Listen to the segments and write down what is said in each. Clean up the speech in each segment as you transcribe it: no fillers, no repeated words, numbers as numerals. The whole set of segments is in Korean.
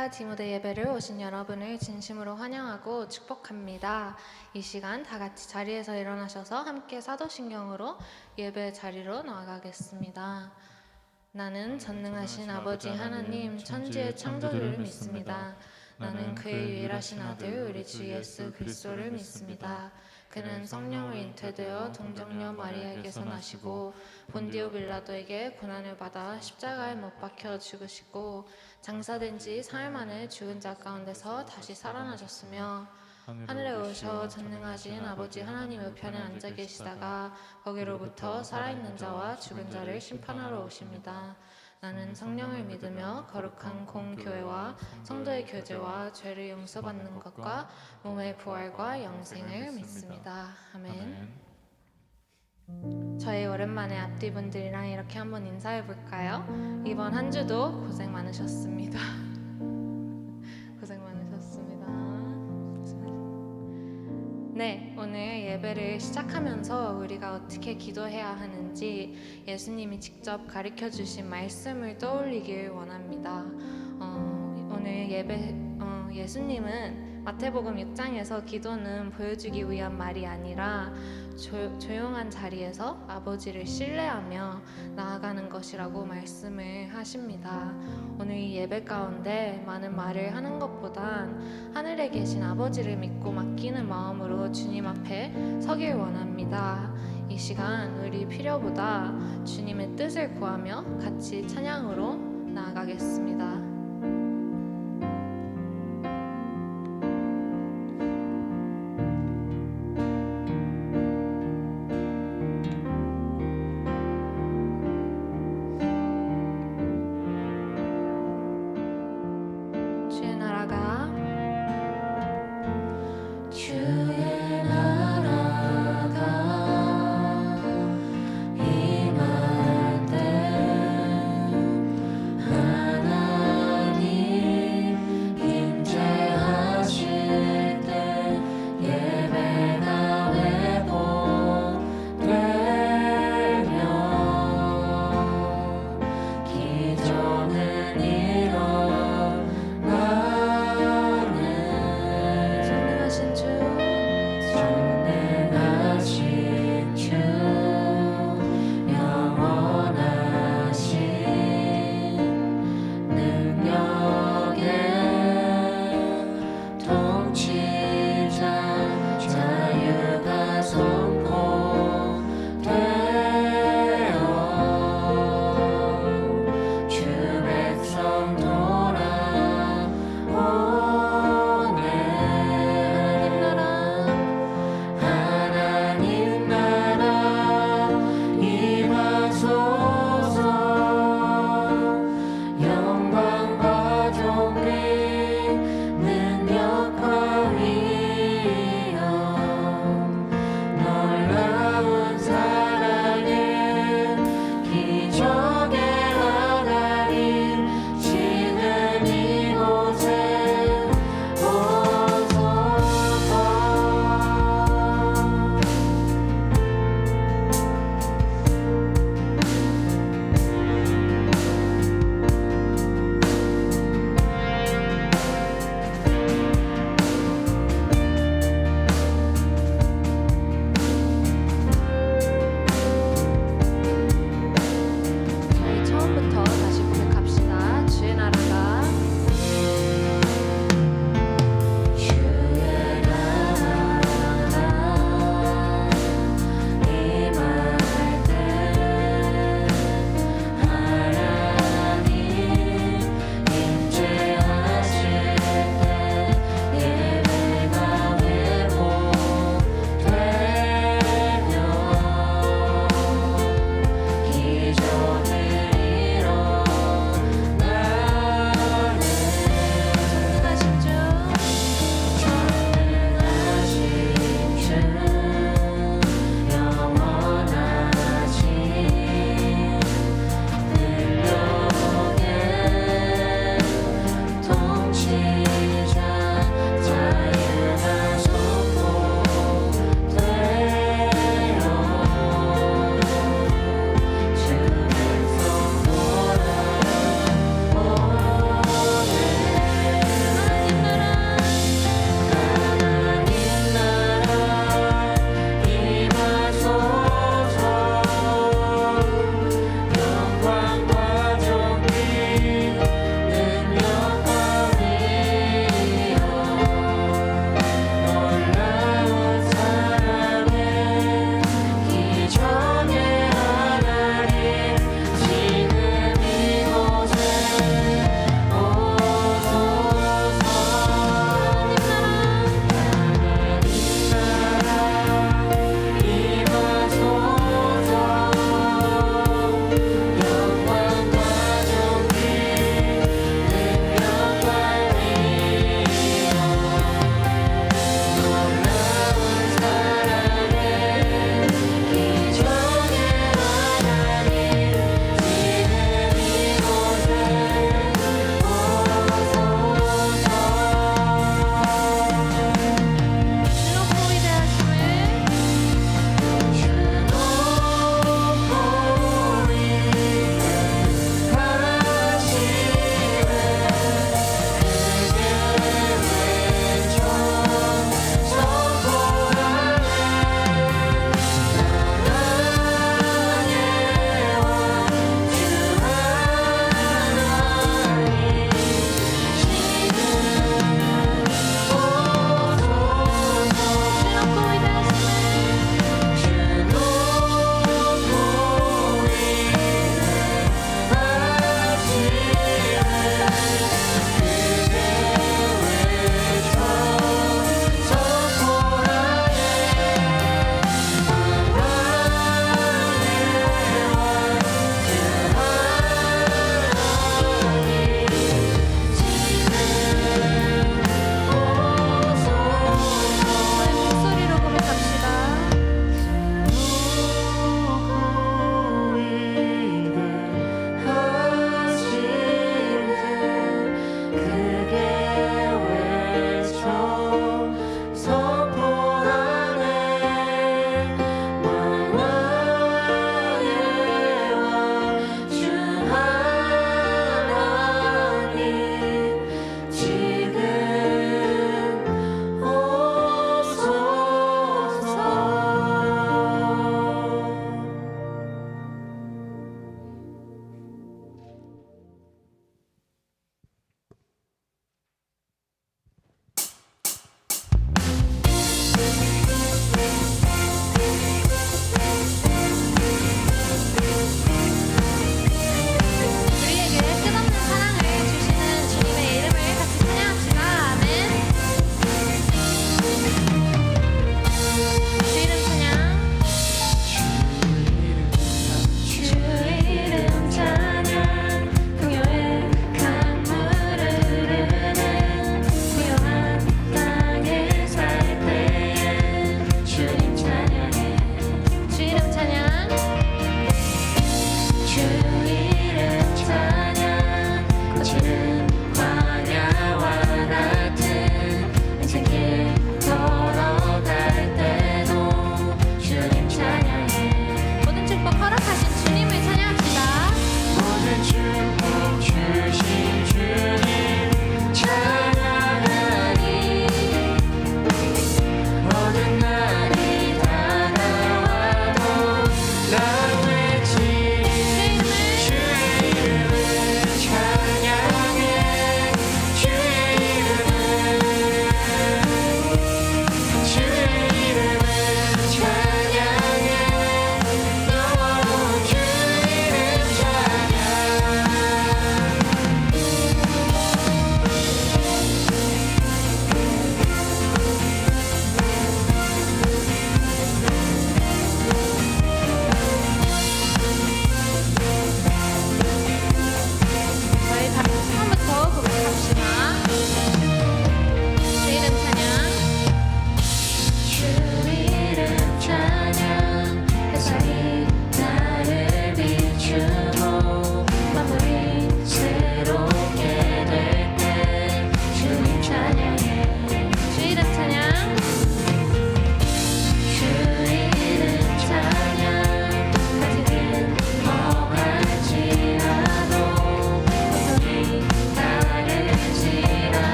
할렐루야 디모데 예배를 오신 여러분을 진심으로 환영하고 축복합니다. 이 시간 다 같이 자리에서 일어나셔서 함께 사도신경으로 예배 자리로 나아가겠습니다. 나는 전능하신 아버지 하나님 천지의 창조주를 믿습니다. 나는 그의 유일하신 아들 우리 주 예수 그리스도를 믿습니다. 그는 성령을 잉태되어 동정녀 마리아에게서 나시고 본디오 빌라도에게 고난을 받아 십자가에 못 박혀 죽으시고 장사된 지 사흘 만에 죽은 자 가운데서 다시 살아나셨으며 하늘에 오셔 전능하신 아버지 하나님 우편에 앉아 계시다가 거기로부터 살아있는 자와 죽은 자를 심판하러 오십니다. 나는 성령을 믿으며 거룩한 공교회와 성도의 교제와 죄를 용서받는 것과 몸의 부활과 영생을 믿습니다. 아멘. 저희 오랜만에 앞뒤분들이랑 이렇게 한번 인사해 볼까요? 이번 한 주도 고생 많으셨습니다. 고생 많으셨습니다. 네, 오늘 예배를 시작하면서 우리가 어떻게 기도해야 하는지 예수님이 직접 가르쳐 주신 말씀을 떠올리길 원합니다. 오늘 예수님은 마태복음 6장에서 기도는 보여주기 위한 말이 아니라 조용한 자리에서 아버지를 신뢰하며 나아가는 것이라고 말씀을 하십니다. 오늘 이 예배 가운데 많은 말을 하는 것보단 하늘에 계신 아버지를 믿고 맡기는 마음으로 주님 앞에 서길 원합니다. 이 시간 우리 필요보다 주님의 뜻을 구하며 같이 찬양으로 나아가겠습니다. 임할 때 하나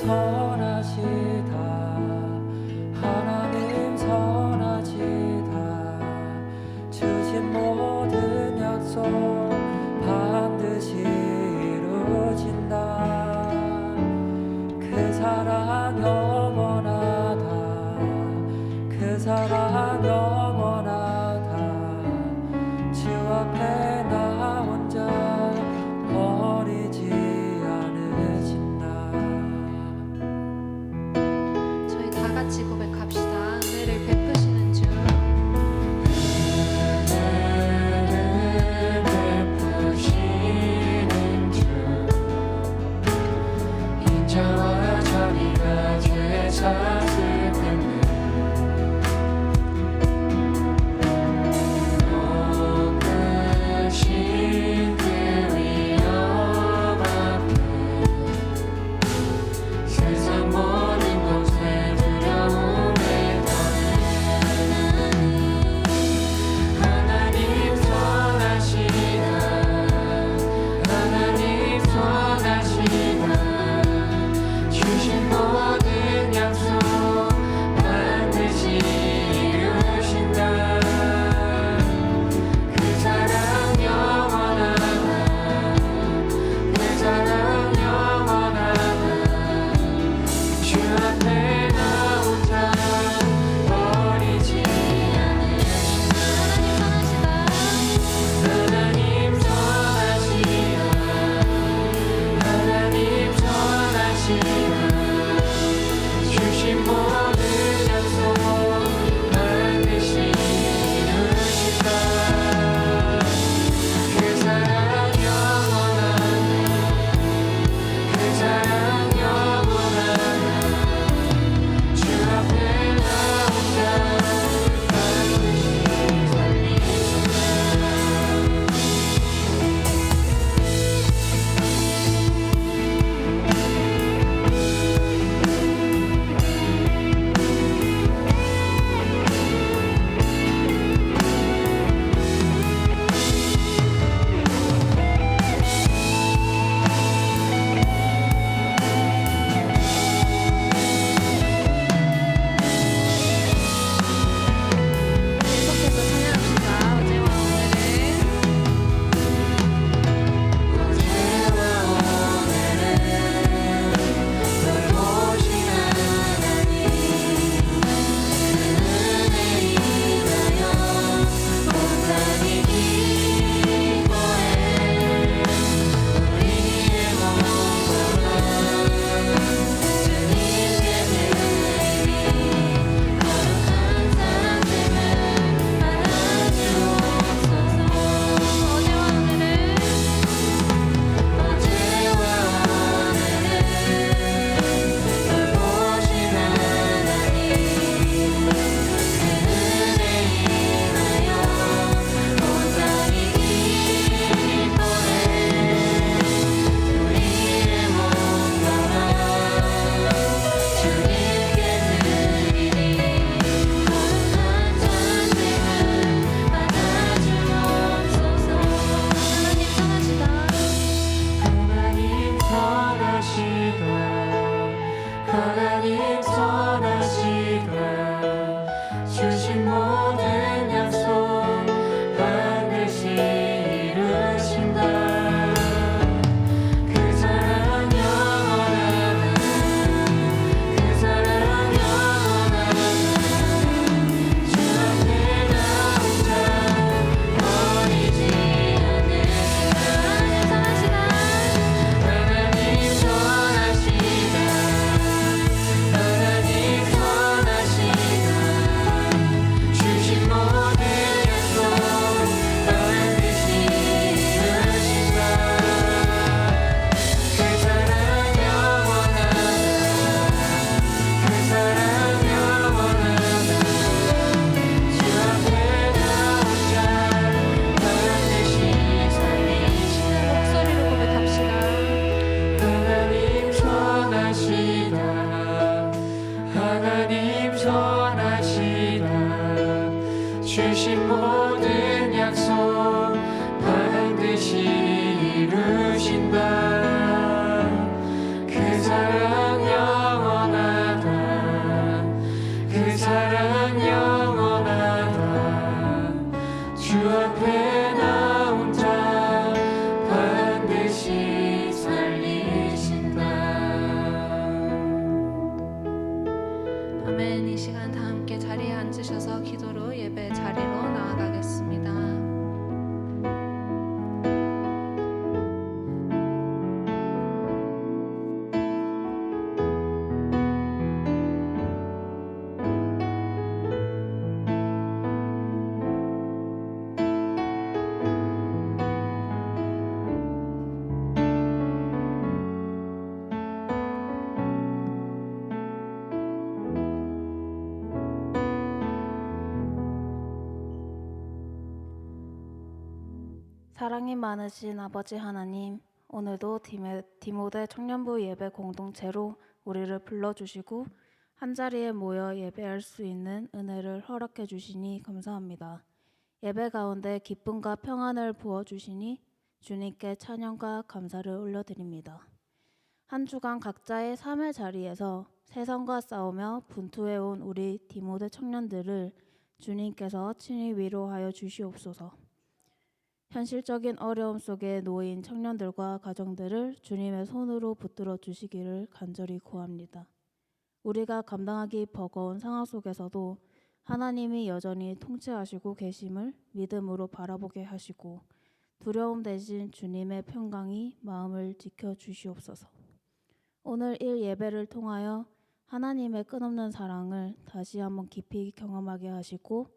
선하시다. 하나님 선하시다. 주신 모든 약속 반드시 이루어진다. 그 사랑 영원하다. 그 사랑 영원하다. 주 앞에 나 혼자 버리지 않으신다. 사랑이 많으신 아버지 하나님, 오늘도 디모데 청년부 예배 공동체로 우리를 불러주시고 한자리에 모여 예배할 수 있는 은혜를 허락해 주시니 감사합니다. 예배 가운데 기쁨과 평안을 부어주시니 주님께 찬양과 감사를 올려드립니다. 한 주간 각자의 삶의 자리에서 세상과 싸우며 분투해온 우리 디모데 청년들을 주님께서 친히 위로하여 주시옵소서. 현실적인 어려움 속에 놓인 청년들과 가정들을 주님의 손으로 붙들어 주시기를 간절히 구합니다. 우리가 감당하기 버거운 상황 속에서도 하나님이 여전히 통치하시고 계심을 믿음으로 바라보게 하시고 두려움 대신 주님의 평강이 마음을 지켜 주시옵소서. 오늘 일 예배를 통하여 하나님의 끝없는 사랑을 다시 한번 깊이 경험하게 하시고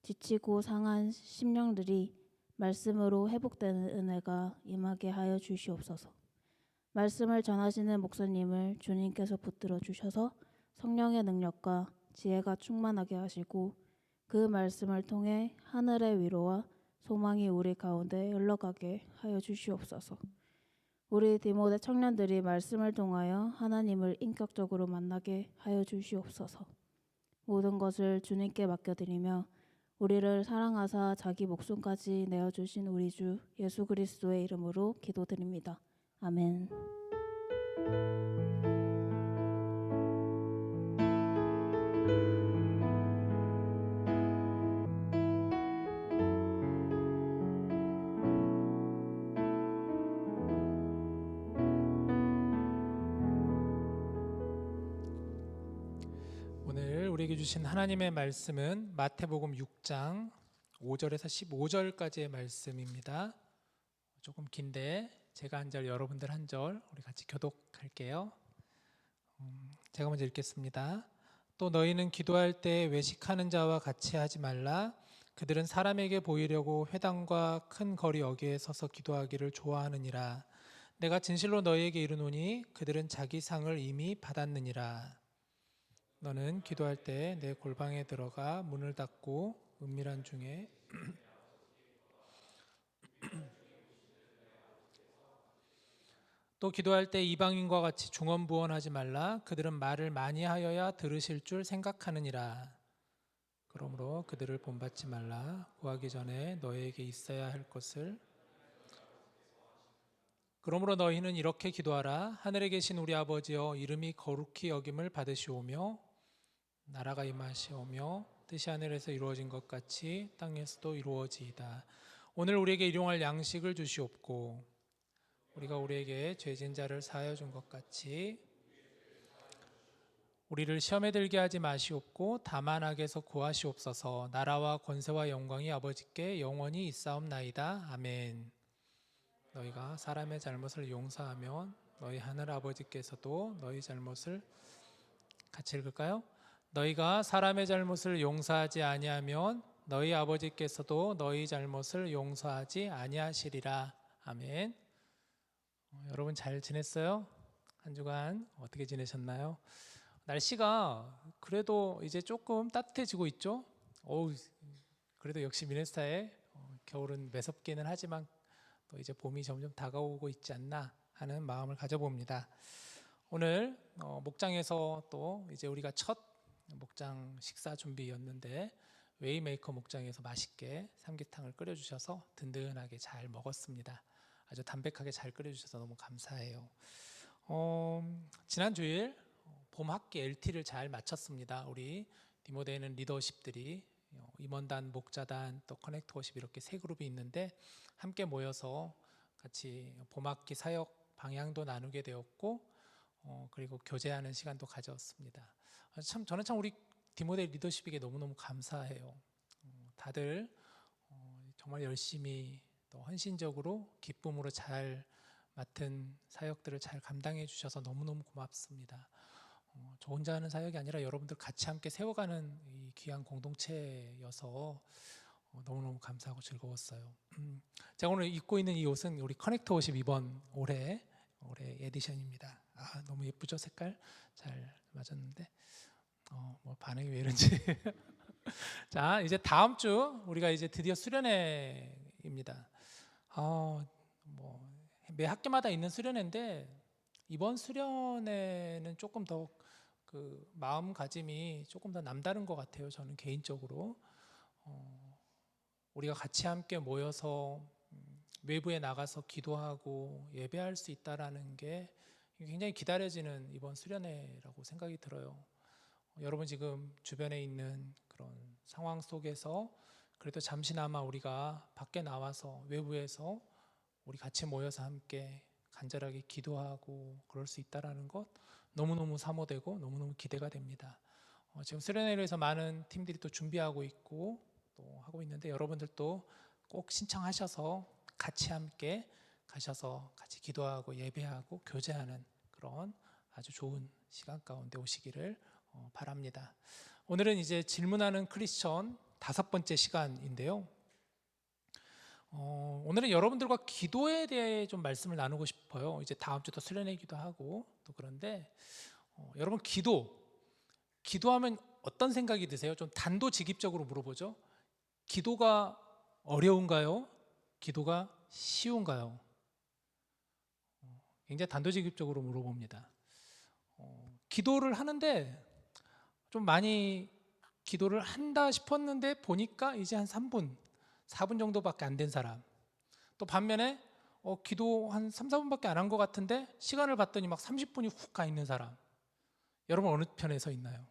지치고 상한 심령들이 말씀으로 회복되는 은혜가 임하게 하여 주시옵소서. 말씀을 전하시는 목사님을 주님께서 붙들어 주셔서 성령의 능력과 지혜가 충만하게 하시고 그 말씀을 통해 하늘의 위로와 소망이 우리 가운데 흘러가게 하여 주시옵소서. 우리 디모데 청년들이 말씀을 통하여 하나님을 인격적으로 만나게 하여 주시옵소서. 모든 것을 주님께 맡겨드리며 우리를 사랑하사 자기 목숨까지 내어주신 우리 주 예수 그리스도의 이름으로 기도드립니다. 아멘. 오늘 우리에게 주신 하나님의 말씀은 마태복음 6장 5절에서 15절까지의 말씀입니다. 조금 긴데 제가 한 절, 여러분들 한 절 우리 같이 교독할게요. 제가 먼저 읽겠습니다. 또 너희는 기도할 때 외식하는 자와 같이 하지 말라. 그들은 사람에게 보이려고 회당과 큰 거리 어귀에 서서 기도하기를 좋아하느니라. 내가 진실로 너희에게 이르노니 그들은 자기 상을 이미 받았느니라. 너는 기도할 때 내 골방에 들어가 문을 닫고 은밀한 중에 또 기도할 때 이방인과 같이 중언부언하지 말라. 그들은 말을 많이 하여야 들으실 줄 생각하느니라. 그러므로 그들을 본받지 말라. 구하기 전에 너희에게 있어야 할 것을. 그러므로 너희는 이렇게 기도하라. 하늘에 계신 우리 아버지여, 이름이 거룩히 여김을 받으시오며 나라가 임하시오며 뜻이 하늘에서 이루어진 것 같이 땅에서도 이루어지이다. 오늘 우리에게 일용할 양식을 주시옵고 우리가 우리에게 죄진 자를 사하여 준 것 같이 우리를 시험에 들게 하지 마시옵고 다만 악에서 구하시옵소서. 나라와 권세와 영광이 아버지께 영원히 있사옵나이다. 아멘. 너희가 사람의 잘못을 용서하면 너희 하늘 아버지께서도 너희 잘못을 같이 읽을까요? 너희가 사람의 잘못을 용서하지 아니하면 너희 아버지께서도 너희 잘못을 용서하지 아니하시리라. 아멘. 여러분 잘 지냈어요? 한 주간 어떻게 지내셨나요? 날씨가 그래도 이제 조금 따뜻해지고 있죠? 그래도 역시 미네소타의 겨울은 매섭기는 하지만 또 이제 봄이 점점 다가오고 있지 않나 하는 마음을 가져봅니다. 오늘 목장에서 또 이제 우리가 첫 목장 식사 준비였는데 웨이메이커 목장에서 맛있게 삼계탕을 끓여주셔서 든든하게 잘 먹었습니다. 아주 담백하게 잘 끓여주셔서 너무 감사해요. 지난 주일 봄 학기 LT를 잘 마쳤습니다. 우리 디모데에는 리더십들이 임원단, 목자단, 또 커넥트워십 이렇게 세 그룹이 있는데 함께 모여서 같이 봄 학기 사역 방향도 나누게 되었고 그리고 교제하는 시간도 가졌습니다. 저는 참 우리 디모데 리더십에게 너무너무 감사해요. 다들 정말 열심히 또 헌신적으로 기쁨으로 잘 맡은 사역들을 잘 감당해 주셔서 너무너무 고맙습니다. 저 혼자 하는 사역이 아니라 여러분들 같이 함께 세워가는 이 귀한 공동체여서 너무너무 감사하고 즐거웠어요. 제가 오늘 입고 있는 이 옷은 우리 커넥터 52번 올해 에디션입니다. 너무 예쁘죠? 색깔 잘 맞았는데 뭐 반응이 왜 이런지. 자, 이제 다음 주 우리가 이제 드디어 수련회입니다. 매 학기마다 있는 수련회인데 이번 수련회는 조금 더 그 마음가짐이 조금 더 남다른 것 같아요. 저는 개인적으로 우리가 같이 함께 모여서 외부에 나가서 기도하고 예배할 수 있다라는 게 굉장히 기다려지는 이번 수련회라고 생각이 들어요. 여러분 지금 주변에 있는 그런 상황 속에서 그래도 잠시나마 우리가 밖에 나와서 외부에서 우리 같이 모여서 함께 간절하게 기도하고 그럴 수 있다라는 것 너무너무 사모되고 너무너무 기대가 됩니다. 지금 수련회를 위해서 많은 팀들이 또 준비하고 있고 또 하고 있는데 여러분들도 꼭 신청하셔서 같이 함께 가셔서 같이 기도하고 예배하고 교제하는 그런 아주 좋은 시간 가운데 오시기를 바랍니다. 오늘은 이제 질문하는 크리스천 5번째 시간인데요. 오늘은 여러분들과 기도에 대해 좀 말씀을 나누고 싶어요. 이제 다음 주도 수련회기도 하고 또 그런데 여러분 기도하면 어떤 생각이 드세요? 좀 단도직입적으로 물어보죠. 기도가 어려운가요? 기도가 쉬운가요? 굉장히 단도직입적으로 물어봅니다. 기도를 하는데 좀 많이 기도를 한다 싶었는데 보니까 이제 한 3분, 4분 정도밖에 안 된 사람. 또 반면에 기도 한 3, 4분밖에 안 한 것 같은데 시간을 봤더니 막 30분이 훅 가 있는 사람. 여러분 어느 편에 서 있나요?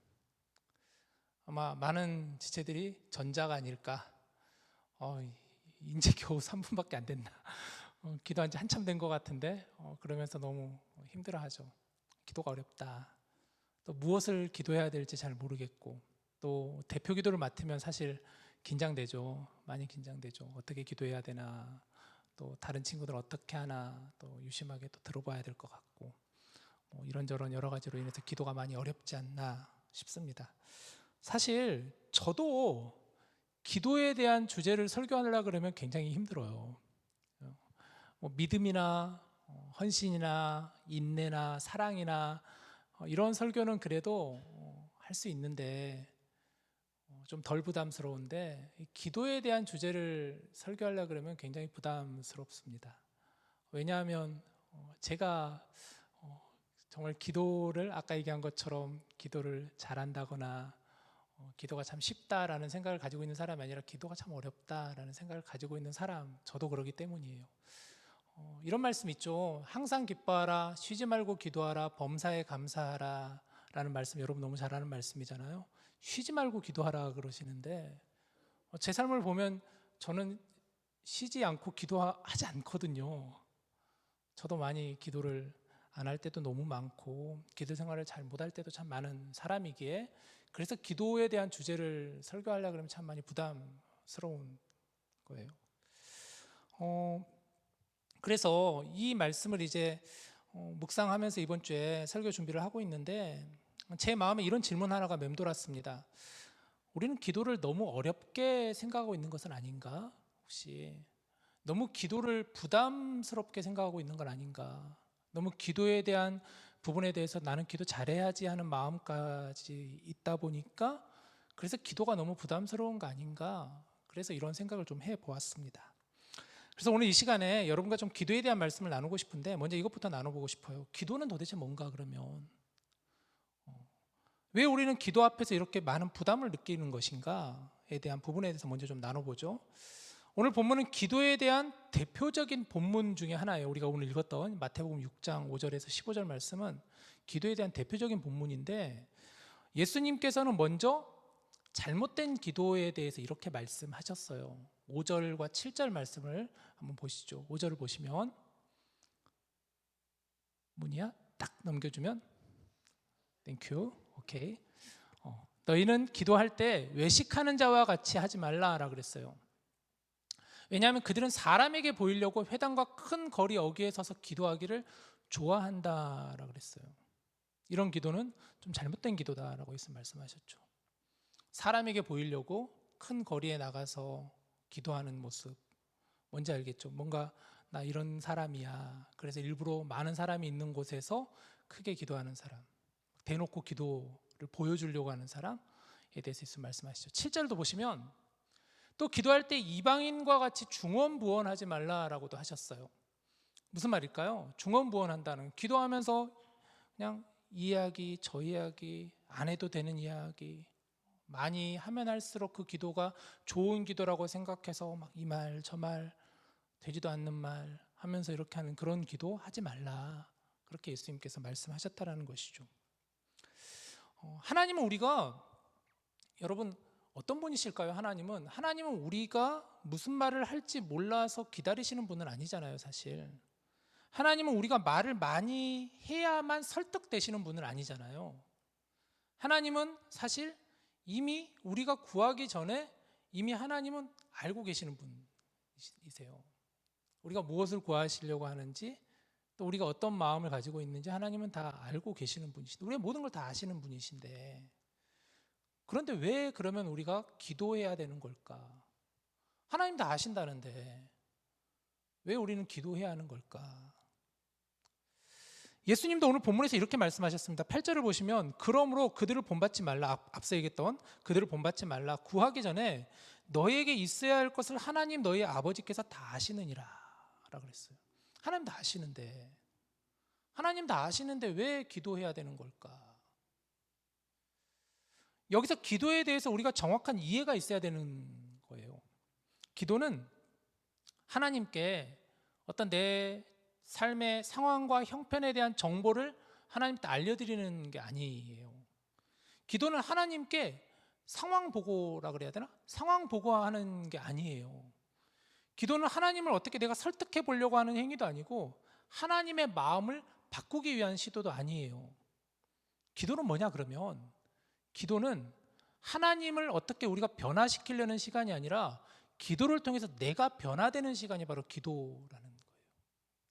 아마 많은 지체들이 전자가 아닐까. 이제 겨우 3분밖에 안 됐나. 기도한 지 한참 된 것 같은데 그러면서 너무 힘들어하죠. 기도가 어렵다. 또 무엇을 기도해야 될지 잘 모르겠고 또 대표 기도를 맡으면 사실 긴장되죠. 많이 긴장되죠. 어떻게 기도해야 되나, 또 다른 친구들 어떻게 하나, 또 유심하게 또 들어봐야 될 것 같고 이런저런 여러 가지로 인해서 기도가 많이 어렵지 않나 싶습니다. 사실 저도 기도에 대한 주제를 설교하려고 그러면 굉장히 힘들어요. 믿음이나 헌신이나 인내나 사랑이나 이런 설교는 그래도 할 수 있는데 좀 덜 부담스러운데 기도에 대한 주제를 설교하려고 그러면 굉장히 부담스럽습니다. 왜냐하면 제가 정말 기도를 아까 얘기한 것처럼 기도를 잘한다거나 기도가 참 쉽다라는 생각을 가지고 있는 사람이 아니라 기도가 참 어렵다라는 생각을 가지고 있는 사람, 저도 그러기 때문이에요. 이런 말씀 있죠. 항상 기뻐하라, 쉬지 말고 기도하라, 범사에 감사하라 라는 말씀, 여러분 너무 잘 아는 말씀이잖아요. 쉬지 말고 기도하라 그러시는데 제 삶을 보면 저는 쉬지 않고 기도하지 않거든요. 저도 많이 기도를 안 할 때도 너무 많고 기도 생활을 잘 못할 때도 참 많은 사람이기에 그래서 기도에 대한 주제를 설교하려고 그러면 참 많이 부담스러운 거예요. 그래서 이 말씀을 이제 묵상하면서 이번 주에 설교 준비를 하고 있는데 제 마음에 이런 질문 하나가 맴돌았습니다. 우리는 기도를 너무 어렵게 생각하고 있는 것은 아닌가? 혹시 너무 기도를 부담스럽게 생각하고 있는 건 아닌가? 너무 기도에 대한 부분에 대해서 나는 기도 잘해야지 하는 마음까지 있다 보니까 그래서 기도가 너무 부담스러운 거 아닌가? 그래서 이런 생각을 좀 해보았습니다. 그래서 오늘 이 시간에 여러분과 좀 기도에 대한 말씀을 나누고 싶은데 먼저 이것부터 나눠보고 싶어요. 기도는 도대체 뭔가 그러면? 왜 우리는 기도 앞에서 이렇게 많은 부담을 느끼는 것인가에 대한 부분에 대해서 먼저 좀 나눠보죠. 오늘 본문은 기도에 대한 대표적인 본문 중에 하나예요. 우리가 오늘 읽었던 마태복음 6장 5절에서 15절 말씀은 기도에 대한 대표적인 본문인데 예수님께서는 먼저 잘못된 기도에 대해서 이렇게 말씀하셨어요. 5절과 7절 말씀을 한번 보시죠. 5절을 보시면 문이야? 딱 넘겨주면 땡큐. 오케이. 너희는 기도할 때 외식하는 자와 같이 하지 말라라 그랬어요. 왜냐하면 그들은 사람에게 보이려고 회당과 큰 거리 어귀에 서서 기도하기를 좋아한다라 그랬어요. 이런 기도는 좀 잘못된 기도다라고 예수님 말씀하셨죠. 사람에게 보이려고 큰 거리에 나가서 기도하는 모습 뭔지 알겠죠? 뭔가 나 이런 사람이야. 그래서 일부러 많은 사람이 있는 곳에서 크게 기도하는 사람, 대놓고 기도를 보여주려고 하는 사람에 대해서 예수님 말씀하시죠. 7절도 보시면 또 기도할 때 이방인과 같이 중언부언하지 말라라고도 하셨어요. 무슨 말일까요? 중언부언한다는, 기도하면서 그냥 이 이야기 저 이야기, 안 해도 되는 이야기, 많이 하면 할수록 그 기도가 좋은 기도라고 생각해서 막 이 말 저 말, 되지도 않는 말 하면서 이렇게 하는 그런 기도 하지 말라, 그렇게 예수님께서 말씀하셨다라는 것이죠. 하나님은 우리가, 여러분 어떤 분이실까요? 하나님은 우리가 무슨 말을 할지 몰라서 기다리시는 분은 아니잖아요. 사실 하나님은 우리가 말을 많이 해야만 설득되시는 분은 아니잖아요. 하나님은 사실 이미 우리가 구하기 전에 이미 하나님은 알고 계시는 분이세요. 우리가 무엇을 구하시려고 하는지, 또 우리가 어떤 마음을 가지고 있는지 하나님은 다 알고 계시는 분이신데, 우리가 모든 걸 다 아시는 분이신데, 그런데 왜 그러면 우리가 기도해야 되는 걸까? 하나님 다 아신다는데 왜 우리는 기도해야 하는 걸까? 예수님도 오늘 본문에서 이렇게 말씀하셨습니다. 8절을 보시면, 그러므로 그들을 본받지 말라, 앞서 얘기했던 그들을 본받지 말라, 구하기 전에 너희에게 있어야 할 것을 하나님 너희 아버지께서 다 아시느니라 라고 그랬어요. 하나님 다 아시는데 왜 기도해야 되는 걸까? 여기서 기도에 대해서 우리가 정확한 이해가 있어야 되는 거예요. 기도는 하나님께 어떤 내 삶의 상황과 형편에 대한 정보를 하나님께 알려드리는 게 아니에요. 기도는 하나님께 상황 보고라 그래야 되나? 상황 보고하는 게 아니에요. 기도는 하나님을 어떻게 내가 설득해 보려고 하는 행위도 아니고, 하나님의 마음을 바꾸기 위한 시도도 아니에요. 기도는 뭐냐 그러면, 기도는 하나님을 어떻게 우리가 변화시키려는 시간이 아니라 기도를 통해서 내가 변화되는 시간이 바로 기도라는 거예요.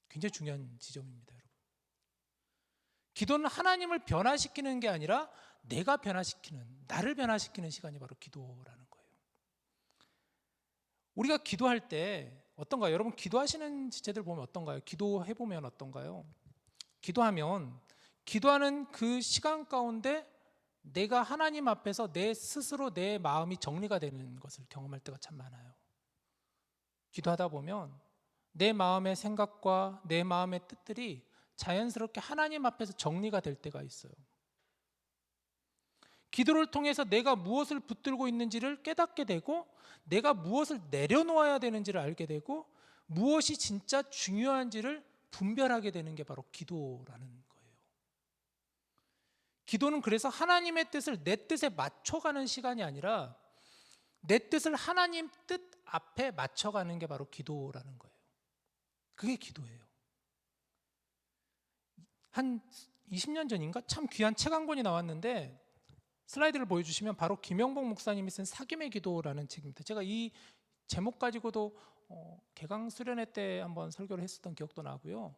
굉장히 중요한 지점입니다, 여러분. 기도는 하나님을 변화시키는 게 아니라 내가 변화시키는, 나를 변화시키는 시간이 바로 기도라는 거예요. 우리가 기도할 때 어떤가요? 여러분 기도하시는 지체들 보면 어떤가요? 기도해 보면 어떤가요? 기도하는 그 시간 가운데 내가 하나님 앞에서 내 스스로 내 마음이 정리가 되는 것을 경험할 때가 참 많아요. 기도하다 보면 내 마음의 생각과 내 마음의 뜻들이 자연스럽게 하나님 앞에서 정리가 될 때가 있어요. 기도를 통해서 내가 무엇을 붙들고 있는지를 깨닫게 되고, 내가 무엇을 내려놓아야 되는지를 알게 되고, 무엇이 진짜 중요한지를 분별하게 되는 게 바로 기도라는 거예요. 기도는 그래서 하나님의 뜻을 내 뜻에 맞춰가는 시간이 아니라 내 뜻을 하나님 뜻 앞에 맞춰가는 게 바로 기도라는 거예요. 그게 기도예요. 한 20년 전인가 참 귀한 책 한 권이 나왔는데, 슬라이드를 보여주시면 바로 김영복 목사님이 쓴 사귐의 기도라는 책입니다. 제가 이 제목 가지고도 개강 수련회 때 한번 설교를 했었던 기억도 나고요.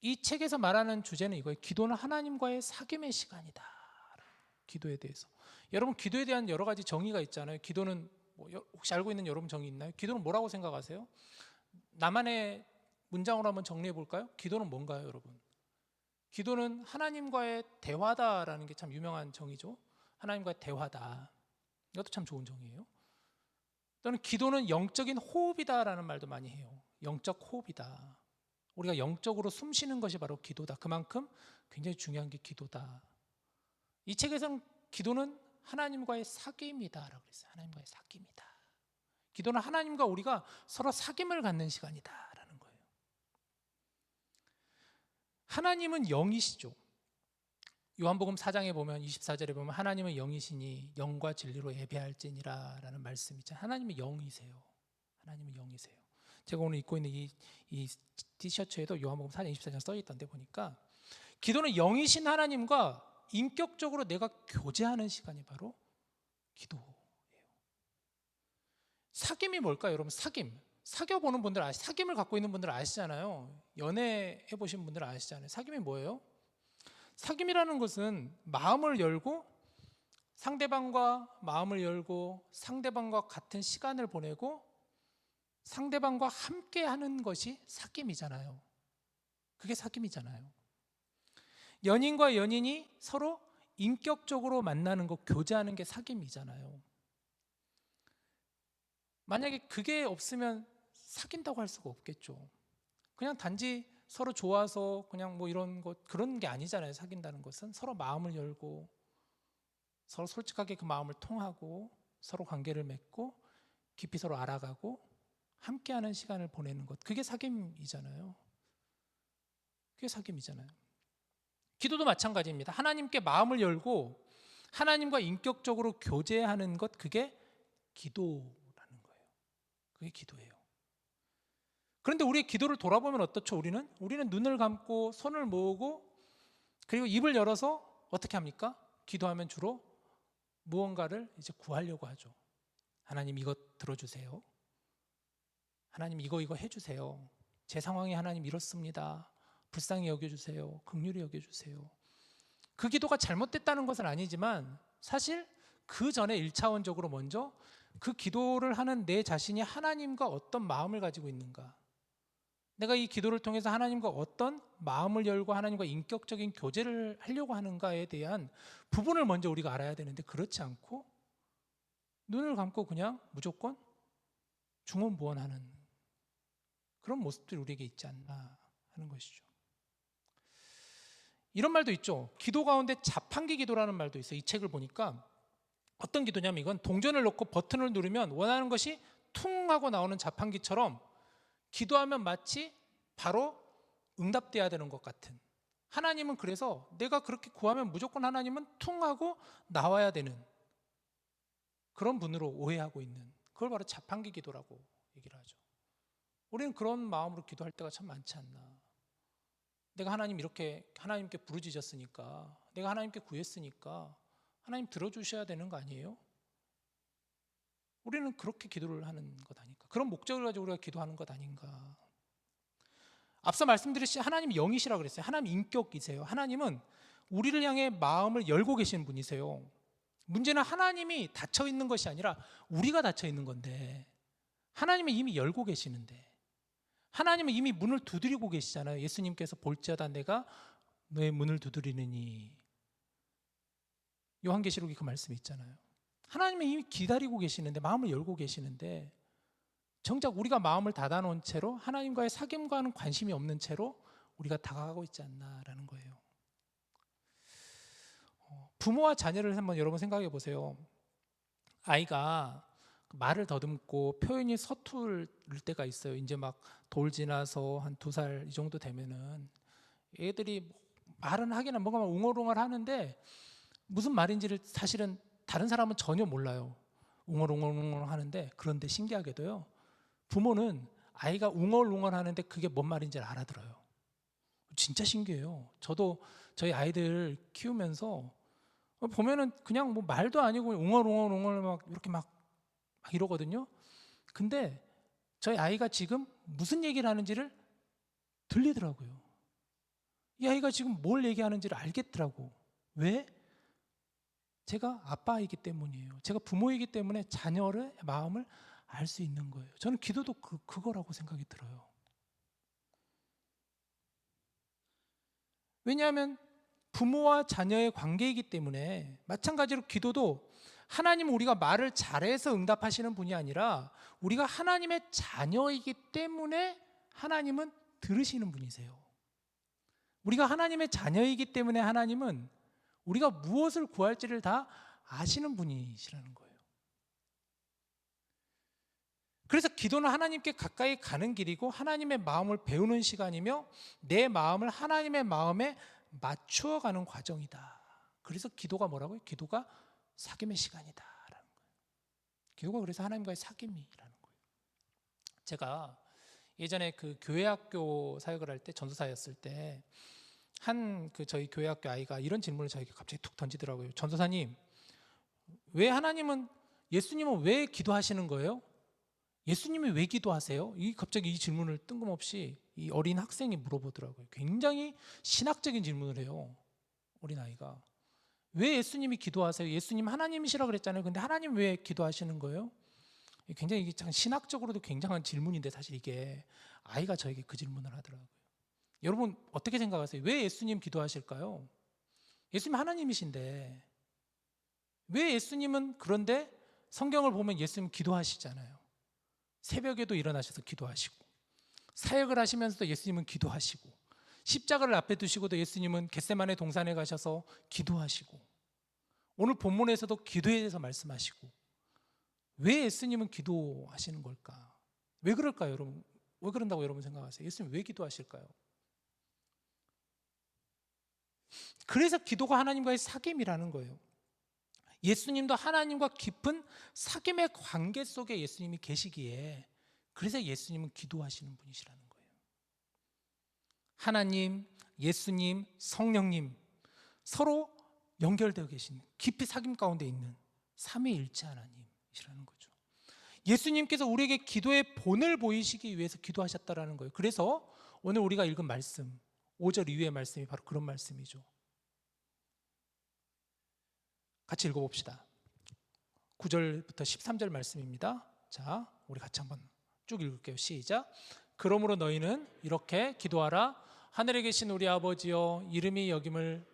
이 책에서 말하는 주제는 이거예요. 기도는 하나님과의 사귐의 시간이다. 기도에 대해서. 여러분 기도에 대한 여러 가지 정의가 있잖아요. 기도는 혹시 알고 있는 여러분 정의 있나요? 기도는 뭐라고 생각하세요? 나만의 문장으로 한번 정리해 볼까요? 기도는 뭔가요, 여러분? 기도는 하나님과의 대화다라는 게 참 유명한 정의죠. 하나님과의 대화다. 이것도 참 좋은 정의예요. 또는 기도는 영적인 호흡이다라는 말도 많이 해요. 영적 호흡이다. 우리가 영적으로 숨 쉬는 것이 바로 기도다. 그만큼 굉장히 중요한 게 기도다. 이 책에서는 기도는 하나님과의 사귐이다라고 그랬어요. 하나님과의 사귐이다. 기도는 하나님과 우리가 서로 사귐을 갖는 시간이다라는 거예요. 하나님은 영이시죠. 요한복음 4장에 보면 24절에 보면 하나님은 영이시니 영과 진리로 예배할지니라 라는 말씀이 있잖아요. 하나님은 영이세요. 하나님은 영이세요. 제가 오늘 입고 있는 이 티셔츠에도 요한복음 4장 24장 써 있던데 보니까 기도는 영이신 하나님과 인격적으로 내가 교제하는 시간이 바로 기도예요. 사귐이 뭘까요, 여러분? 사귀어보는 분들 사귐을 갖고 있는 분들 아시잖아요. 연애해 보신 분들 아시잖아요. 사귐이 뭐예요? 사귐이라는 것은 마음을 열고 상대방과 마음을 열고 상대방과 같은 시간을 보내고 상대방과 함께 하는 것이 사귐이잖아요. 그게 사귐이잖아요. 연인과 연인이 서로 인격적으로 만나는 것, 교제하는 게 사귐이잖아요. 만약에 그게 없으면 사귄다고 할 수가 없겠죠. 그냥 단지 서로 좋아서 그냥 뭐 이런 것 그런 게 아니잖아요. 사귄다는 것은 서로 마음을 열고 서로 솔직하게 그 마음을 통하고 서로 관계를 맺고 깊이 서로 알아가고 함께하는 시간을 보내는 것, 그게 사귐이잖아요. 그게 사귐이잖아요. 기도도 마찬가지입니다. 하나님께 마음을 열고 하나님과 인격적으로 교제하는 것, 그게 기도라는 거예요. 그게 기도예요. 그런데 우리의 기도를 돌아보면 어떻죠? 우리는 눈을 감고 손을 모으고 그리고 입을 열어서 어떻게 합니까? 기도하면 주로 무언가를 이제 구하려고 하죠. 하나님 이것 들어주세요. 하나님 이거 해주세요. 제 상황이 하나님 이렇습니다. 불쌍히 여겨주세요. 긍휼히 여겨주세요. 그 기도가 잘못됐다는 것은 아니지만 사실 그 전에 1차원적으로 먼저 그 기도를 하는 내 자신이 하나님과 어떤 마음을 가지고 있는가, 내가 이 기도를 통해서 하나님과 어떤 마음을 열고 하나님과 인격적인 교제를 하려고 하는가에 대한 부분을 먼저 우리가 알아야 되는데, 그렇지 않고 눈을 감고 그냥 무조건 중언부언하는 그런 모습들이 우리에게 있지 않나 하는 것이죠. 이런 말도 있죠. 기도 가운데 자판기 기도라는 말도 있어요. 이 책을 보니까 어떤 기도냐면, 이건 동전을 넣고 버튼을 누르면 원하는 것이 퉁 하고 나오는 자판기처럼 기도하면 마치 바로 응답돼야 되는 것 같은, 하나님은 그래서 내가 그렇게 구하면 무조건 하나님은 퉁 하고 나와야 되는 그런 분으로 오해하고 있는, 그걸 바로 자판기 기도라고 얘기를 하죠. 우리는 그런 마음으로 기도할 때가 참 많지 않나. 내가 하나님 이렇게 하나님께 부르짖었으니까, 내가 하나님께 구했으니까 하나님 들어주셔야 되는 거 아니에요? 우리는 그렇게 기도를 하는 것 아닐까? 그런 목적을 가지고 우리가 기도하는 것 아닌가? 앞서 말씀드렸듯이 하나님 영이시라 그랬어요. 하나님 인격이세요. 하나님은 우리를 향해 마음을 열고 계시는 분이세요. 문제는 하나님이 닫혀 있는 것이 아니라 우리가 닫혀 있는 건데, 하나님은 이미 열고 계시는데, 하나님은 이미 문을 두드리고 계시잖아요. 예수님께서 볼지어다 내가 너의 문을 두드리느니, 요한계시록에 그 말씀이 있잖아요. 하나님은 이미 기다리고 계시는데, 마음을 열고 계시는데, 정작 우리가 마음을 닫아놓은 채로 하나님과의 사귐과는 관심이 없는 채로 우리가 다가가고 있지 않나라는 거예요. 부모와 자녀를 한번 여러분 생각해 보세요. 아이가 말을 더듬고 표현이 서투를 때가 있어요. 이제 막 돌 지나서 한 2살 이 정도 되면은 애들이 말은 하기는 뭔가 웅얼웅얼 하는데 무슨 말인지를 사실은 다른 사람은 전혀 몰라요. 웅얼웅얼 하는데, 그런데 신기하게도요, 부모는 아이가 웅얼웅얼 하는데 그게 뭔 말인지를 알아들어요. 진짜 신기해요. 저도 저희 아이들 키우면서 보면은 그냥 뭐 말도 아니고 웅얼웅얼 막 이렇게 막 이러거든요. 근데 저희 아이가 지금 무슨 얘기를 하는지를 들리더라고요. 이 아이가 지금 뭘 얘기하는지를 알겠더라고. 왜? 제가 아빠이기 때문이에요. 제가 부모이기 때문에 자녀의 마음을 알 수 있는 거예요. 저는 기도도 그거라고 생각이 들어요. 왜냐하면 부모와 자녀의 관계이기 때문에, 마찬가지로 기도도 하나님은 우리가 말을 잘해서 응답하시는 분이 아니라 우리가 하나님의 자녀이기 때문에 하나님은 들으시는 분이세요. 우리가 하나님의 자녀이기 때문에 하나님은 우리가 무엇을 구할지를 다 아시는 분이시라는 거예요. 그래서 기도는 하나님께 가까이 가는 길이고 하나님의 마음을 배우는 시간이며 내 마음을 하나님의 마음에 맞추어가는 과정이다. 그래서 기도가 뭐라고요? 기도가 사귐의 시간이다라는 거예요. 기도가 그래서 하나님과의 사귐이라는 거예요. 제가 예전에 그 교회학교 사역을 할 때, 전도사였을 때 한 그 저희 교회학교 아이가 이런 질문을 저에게 갑자기 툭 던지더라고요. 전도사님, 왜 예수님은 왜 기도하시는 거예요? 예수님이 왜 기도하세요? 갑자기 이 질문을 뜬금없이 이 어린 학생이 물어보더라고요. 굉장히 신학적인 질문을 해요. 어린 아이가. 왜 예수님이 기도하세요? 예수님 하나님이시라 그랬잖아요. 근데 하나님 왜 기도하시는 거예요? 굉장히 이게 신학적으로도 굉장한 질문인데, 사실 이게 아이가 저에게 그 질문을 하더라고요. 여러분 어떻게 생각하세요? 왜 예수님 기도하실까요? 예수님 하나님이신데 왜 예수님은, 그런데 성경을 보면 예수님 기도하시잖아요. 새벽에도 일어나셔서 기도하시고, 사역을 하시면서도 예수님은 기도하시고, 십자가를 앞에 두시고도 예수님은 겟세마네 동산에 가셔서 기도하시고, 오늘 본문에서도 기도에 대해서 말씀하시고, 왜 예수님은 기도하시는 걸까? 왜 그럴까요, 여러분? 왜 그런다고 여러분 생각하세요? 예수님 왜 기도하실까요? 그래서 기도가 하나님과의 사귐이라는 거예요. 예수님도 하나님과 깊은 사귐의 관계 속에 예수님이 계시기에, 그래서 예수님은 기도하시는 분이시라는 거예요. 하나님, 예수님, 성령님 서로 연결되어 계신, 깊이 사귐 가운데 있는 삼위일체 하나님이시라는 거죠. 예수님께서 우리에게 기도의 본을 보이시기 위해서 기도하셨다라는 거예요. 그래서 오늘 우리가 읽은 말씀, 5절 이후의 말씀이 바로 그런 말씀이죠. 같이 읽어봅시다. 9절부터 13절 말씀입니다. 자, 우리 같이 한번 쭉 읽을게요. 시작. 그러므로 너희는 이렇게 기도하라. 하늘에 계신 우리 아버지여, 이름이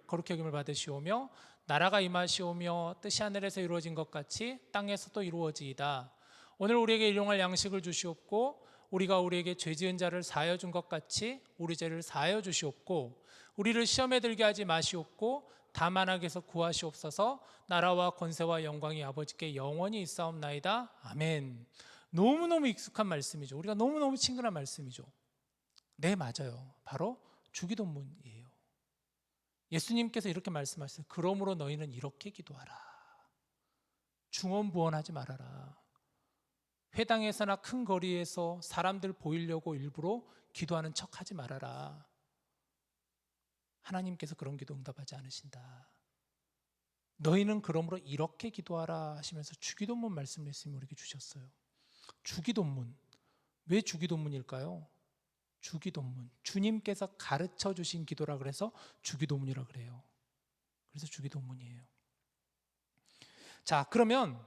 거룩히 여김을 받으시오며 나라가 임하시오며 뜻이 하늘에서 이루어진 것 같이 땅에서도 이루어지이다. 오늘 우리에게 일용할 양식을 주시옵고 우리가 우리에게 죄 지은 자를 사하여 준 것 같이 우리 죄를 사하여 주시옵고 우리를 시험에 들게 하지 마시옵고 다만 악에서 구하시옵소서. 나라와 권세와 영광이 아버지께 영원히 있사옵나이다. 아멘. 너무너무 익숙한 말씀이죠. 우리가 너무너무 친근한 말씀이죠. 네, 맞아요. 바로 주기도문이에요. 예수님께서 이렇게 말씀하셨어요. 그러므로 너희는 이렇게 기도하라. 중언부언하지 말아라. 회당에서나 큰 거리에서 사람들 보이려고 일부러 기도하는 척하지 말아라. 하나님께서 그런 기도 응답하지 않으신다. 너희는 그러므로 이렇게 기도하라 하시면서 주기도문 말씀을 예수님이 우리에게 주셨어요. 주기도문, 왜 주기도문일까요? 주기도문, 주님께서 가르쳐 주신 기도라 그래서 주기도문이라 그래요. 그래서 주기도문이에요. 자, 그러면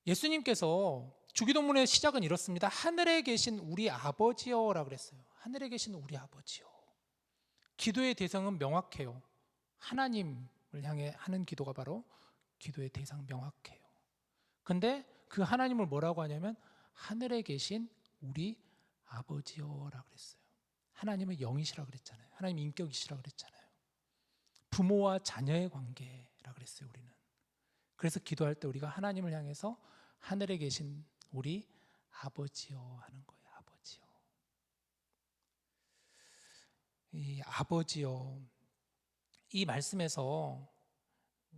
예수님께서 주기도문의 시작은 이렇습니다. 하늘에 계신 우리 아버지여라 그랬어요. 하늘에 계신 우리 아버지여. 기도의 대상은 명확해요. 하나님을 향해 하는 기도가 바로 기도의 대상 명확해요. 근데 그 하나님을 뭐라고 하냐면 하늘에 계신 우리 아버지여라 그랬어요. 하나님은 영이시라 그랬잖아요. 하나님 인격이시라 그랬잖아요. 부모와 자녀의 관계라 그랬어요. 우리는. 그래서 기도할 때 우리가 하나님을 향해서 하늘에 계신 우리 아버지여 하는 거예요. 아버지여. 이 아버지여, 이 말씀에서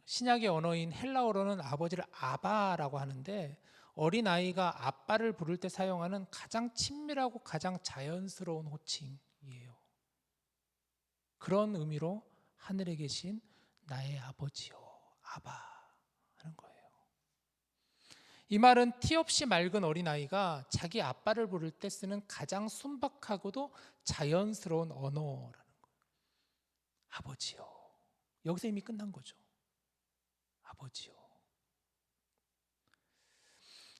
신약의 언어인 헬라어로는 아버지를 아바라고 하는데 어린아이가 아빠를 부를 때 사용하는 가장 친밀하고 가장 자연스러운 호칭이에요. 그런 의미로 하늘에 계신 나의 아버지여, 아바 하는 거예요. 이 말은 티 없이 맑은 어린아이가 자기 아빠를 부를 때 쓰는 가장 순박하고도 자연스러운 언어라는 거예요. 아버지요. 여기서 이미 끝난 거죠. 아버지요.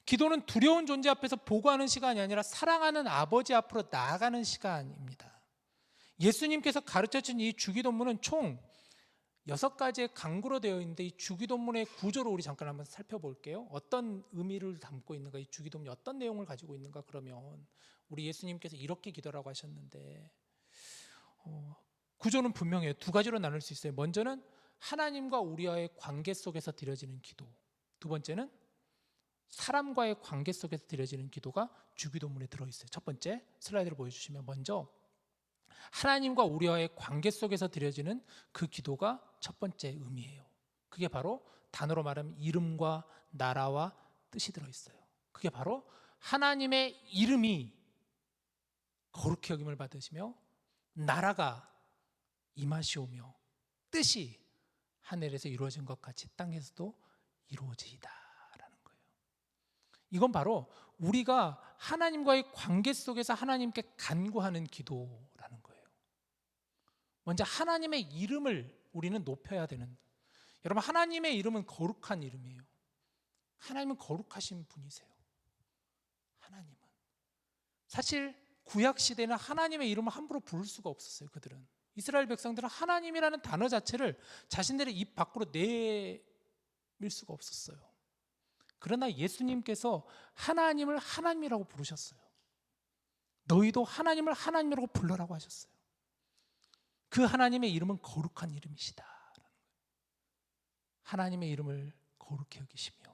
기도는 두려운 존재 앞에서 보고하는 시간이 아니라 사랑하는 아버지 앞으로 나아가는 시간입니다. 예수님께서 가르쳐준 이 주기도문은 총 6가지의 강구로 되어 있는데 이 주기도문의 구조를 우리 잠깐 한번 살펴볼게요. 어떤 의미를 담고 있는가, 이 주기도문이 어떤 내용을 가지고 있는가. 그러면 우리 예수님께서 이렇게 기도라고 하셨는데 구조는 분명해요. 2가지로 나눌 수 있어요. 먼저는 하나님과 우리와의 관계 속에서 드려지는 기도, 두 번째는 사람과의 관계 속에서 드려지는 기도가 주기도문에 들어있어요. 첫 번째 슬라이드를 보여주시면 먼저 하나님과 우리와의 관계 속에서 드려지는 그 기도가 첫 번째 의미예요. 그게 바로 단어로 말하면 이름과 나라와 뜻이 들어있어요. 그게 바로 하나님의 이름이 거룩히 여김을 받으시며 나라가 임하시오며 뜻이 하늘에서 이루어진 것 같이 땅에서도 이루어지이다 라는 거예요. 이건 바로 우리가 하나님과의 관계 속에서 하나님께 간구하는 기도라는 거예요. 먼저 하나님의 이름을 우리는 높여야 되는, 여러분 하나님의 이름은 거룩한 이름이에요. 하나님은 거룩하신 분이세요. 하나님은 사실 구약 시대는 하나님의 이름을 함부로 부를 수가 없었어요. 그들은, 이스라엘 백성들은 하나님이라는 단어 자체를 자신들의 입 밖으로 내밀 수가 없었어요. 그러나 예수님께서 하나님을 하나님이라고 부르셨어요. 너희도 하나님을 하나님이라고 불러라고 하셨어요. 그 하나님의 이름은 거룩한 이름이시다. 하나님의 이름을 거룩히 여기시며,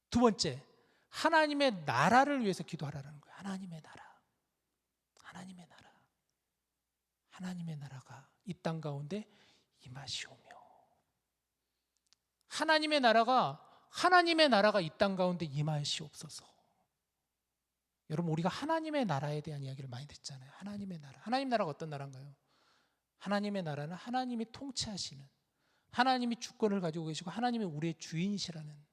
두 번째, 하나님의 나라를 위해서 기도하라는 거예요. 하나님의 나라, 하나님의 나라, 하나님의 나라가 이 땅 가운데 임하시오며, 하나님의 나라가 이 땅 가운데 임하시옵소서. 여러분, 우리가 하나님의 나라에 대한 이야기를 많이 듣잖아요. 하나님의 나라. 하나님 나라가 어떤 나라인가요? 하나님의 나라는 하나님이 통치하시는, 하나님이 주권을 가지고 계시고 하나님이 우리의 주인이시라는,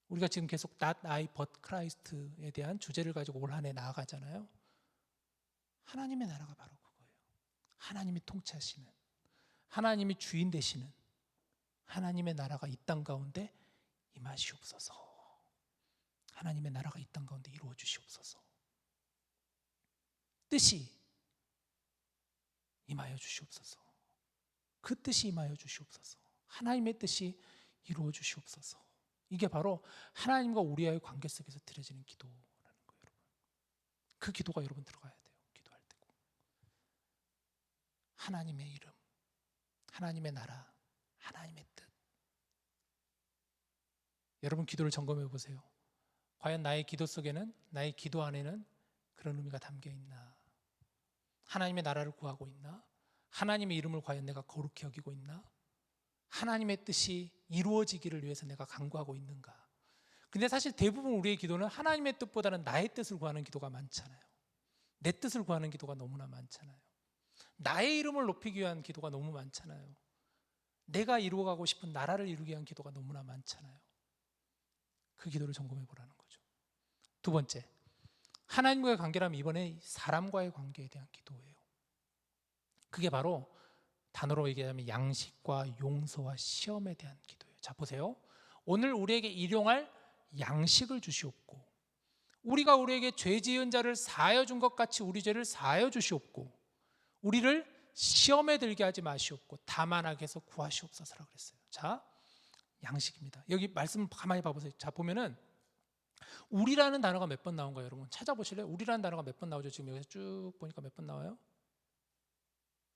우리가 지금 계속 Not I but Christ에 대한 주제를 가지고 올 한 해 나아가잖아요. 하나님의 나라가 바로 그거예요. 하나님이 통치하시는, 하나님이 주인 되시는 하나님의 나라가 이 땅 가운데 임하시옵소서. 하나님의 나라가 이 땅 가운데 이루어 주시옵소서. 뜻이 임하여 주시옵소서. 그 뜻이 임하여 주시옵소서. 하나님의 뜻이 이루어 주시옵소서. 이게 바로 하나님과 우리와의 관계 속에서 드려지는 기도라는 거예요, 여러분. 그 기도가 여러분 들어가야 돼요. 기도할 때고. 하나님의 이름, 하나님의 나라, 하나님의 뜻. 여러분, 기도를 점검해 보세요. 과연 나의 기도 속에는, 나의 기도 안에는 그런 의미가 담겨 있나? 하나님의 나라를 구하고 있나? 하나님의 이름을 과연 내가 거룩히 여기고 있나? 하나님의 뜻이 이루어지기를 위해서 내가 간구하고 있는가? 근데 사실 대부분 우리의 기도는 하나님의 뜻보다는 나의 뜻을 구하는 기도가 많잖아요. 내 뜻을 구하는 기도가 너무나 많잖아요. 나의 이름을 높이기 위한 기도가 너무 많잖아요. 내가 이루어가고 싶은 나라를 이루기 위한 기도가 너무나 많잖아요. 그 기도를 점검해 보라는 거죠. 두 번째, 하나님과의 관계라면 이번에 사람과의 관계에 대한 기도예요. 그게 바로 단어로 얘기하자면 양식과 용서와 시험에 대한 기도예요. 자, 보세요. 오늘 우리에게 일용할 양식을 주시옵고, 우리가 우리에게 죄 지은 자를 사하여 준 것 같이 우리 죄를 사하여 주시옵고, 우리를 시험에 들게 하지 마시옵고 다만 악에서 구하시옵소서라 그랬어요. 자, 양식입니다. 여기 말씀 가만히 봐보세요. 자, 보면은 우리라는 단어가 몇 번 나온가요, 여러분? 찾아보실래요? 우리라는 단어가 몇 번 나오죠? 지금 여기서 쭉 보니까 몇 번 나와요?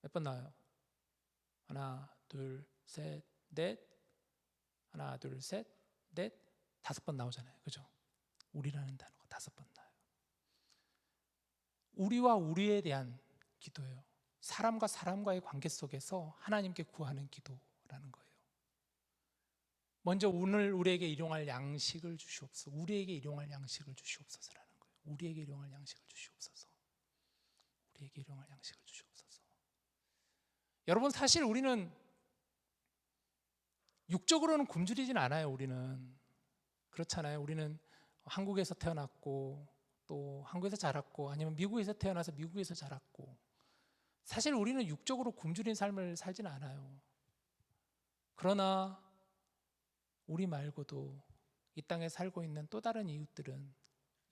몇 번 나와요? 하나, 둘, 셋, 넷. 하나, 둘, 셋, 넷. 5번 나오잖아요. 그죠? 우리라는 단어가 5번 나와요. 우리와 우리에 대한 기도예요. 사람과 사람과의 관계 속에서 하나님께 구하는 기도라는 거예요. 먼저 오늘 우리에게 일용할 양식을 주시옵소서. 우리에게 일용할 양식을 주시옵소서라는 거예요. 우리에게 일용할 양식을 주시옵소서. 우리에게 일용할 양식을 주시옵소서. 여러분, 사실 우리는 육적으로는 굶주리진 않아요. 우리는 그렇잖아요. 우리는 한국에서 태어났고 또 한국에서 자랐고 아니면 미국에서 태어나서 미국에서 자랐고, 사실 우리는 육적으로 굶주린 삶을 살지는 않아요. 그러나 우리 말고도 이 땅에 살고 있는 또 다른 이웃들은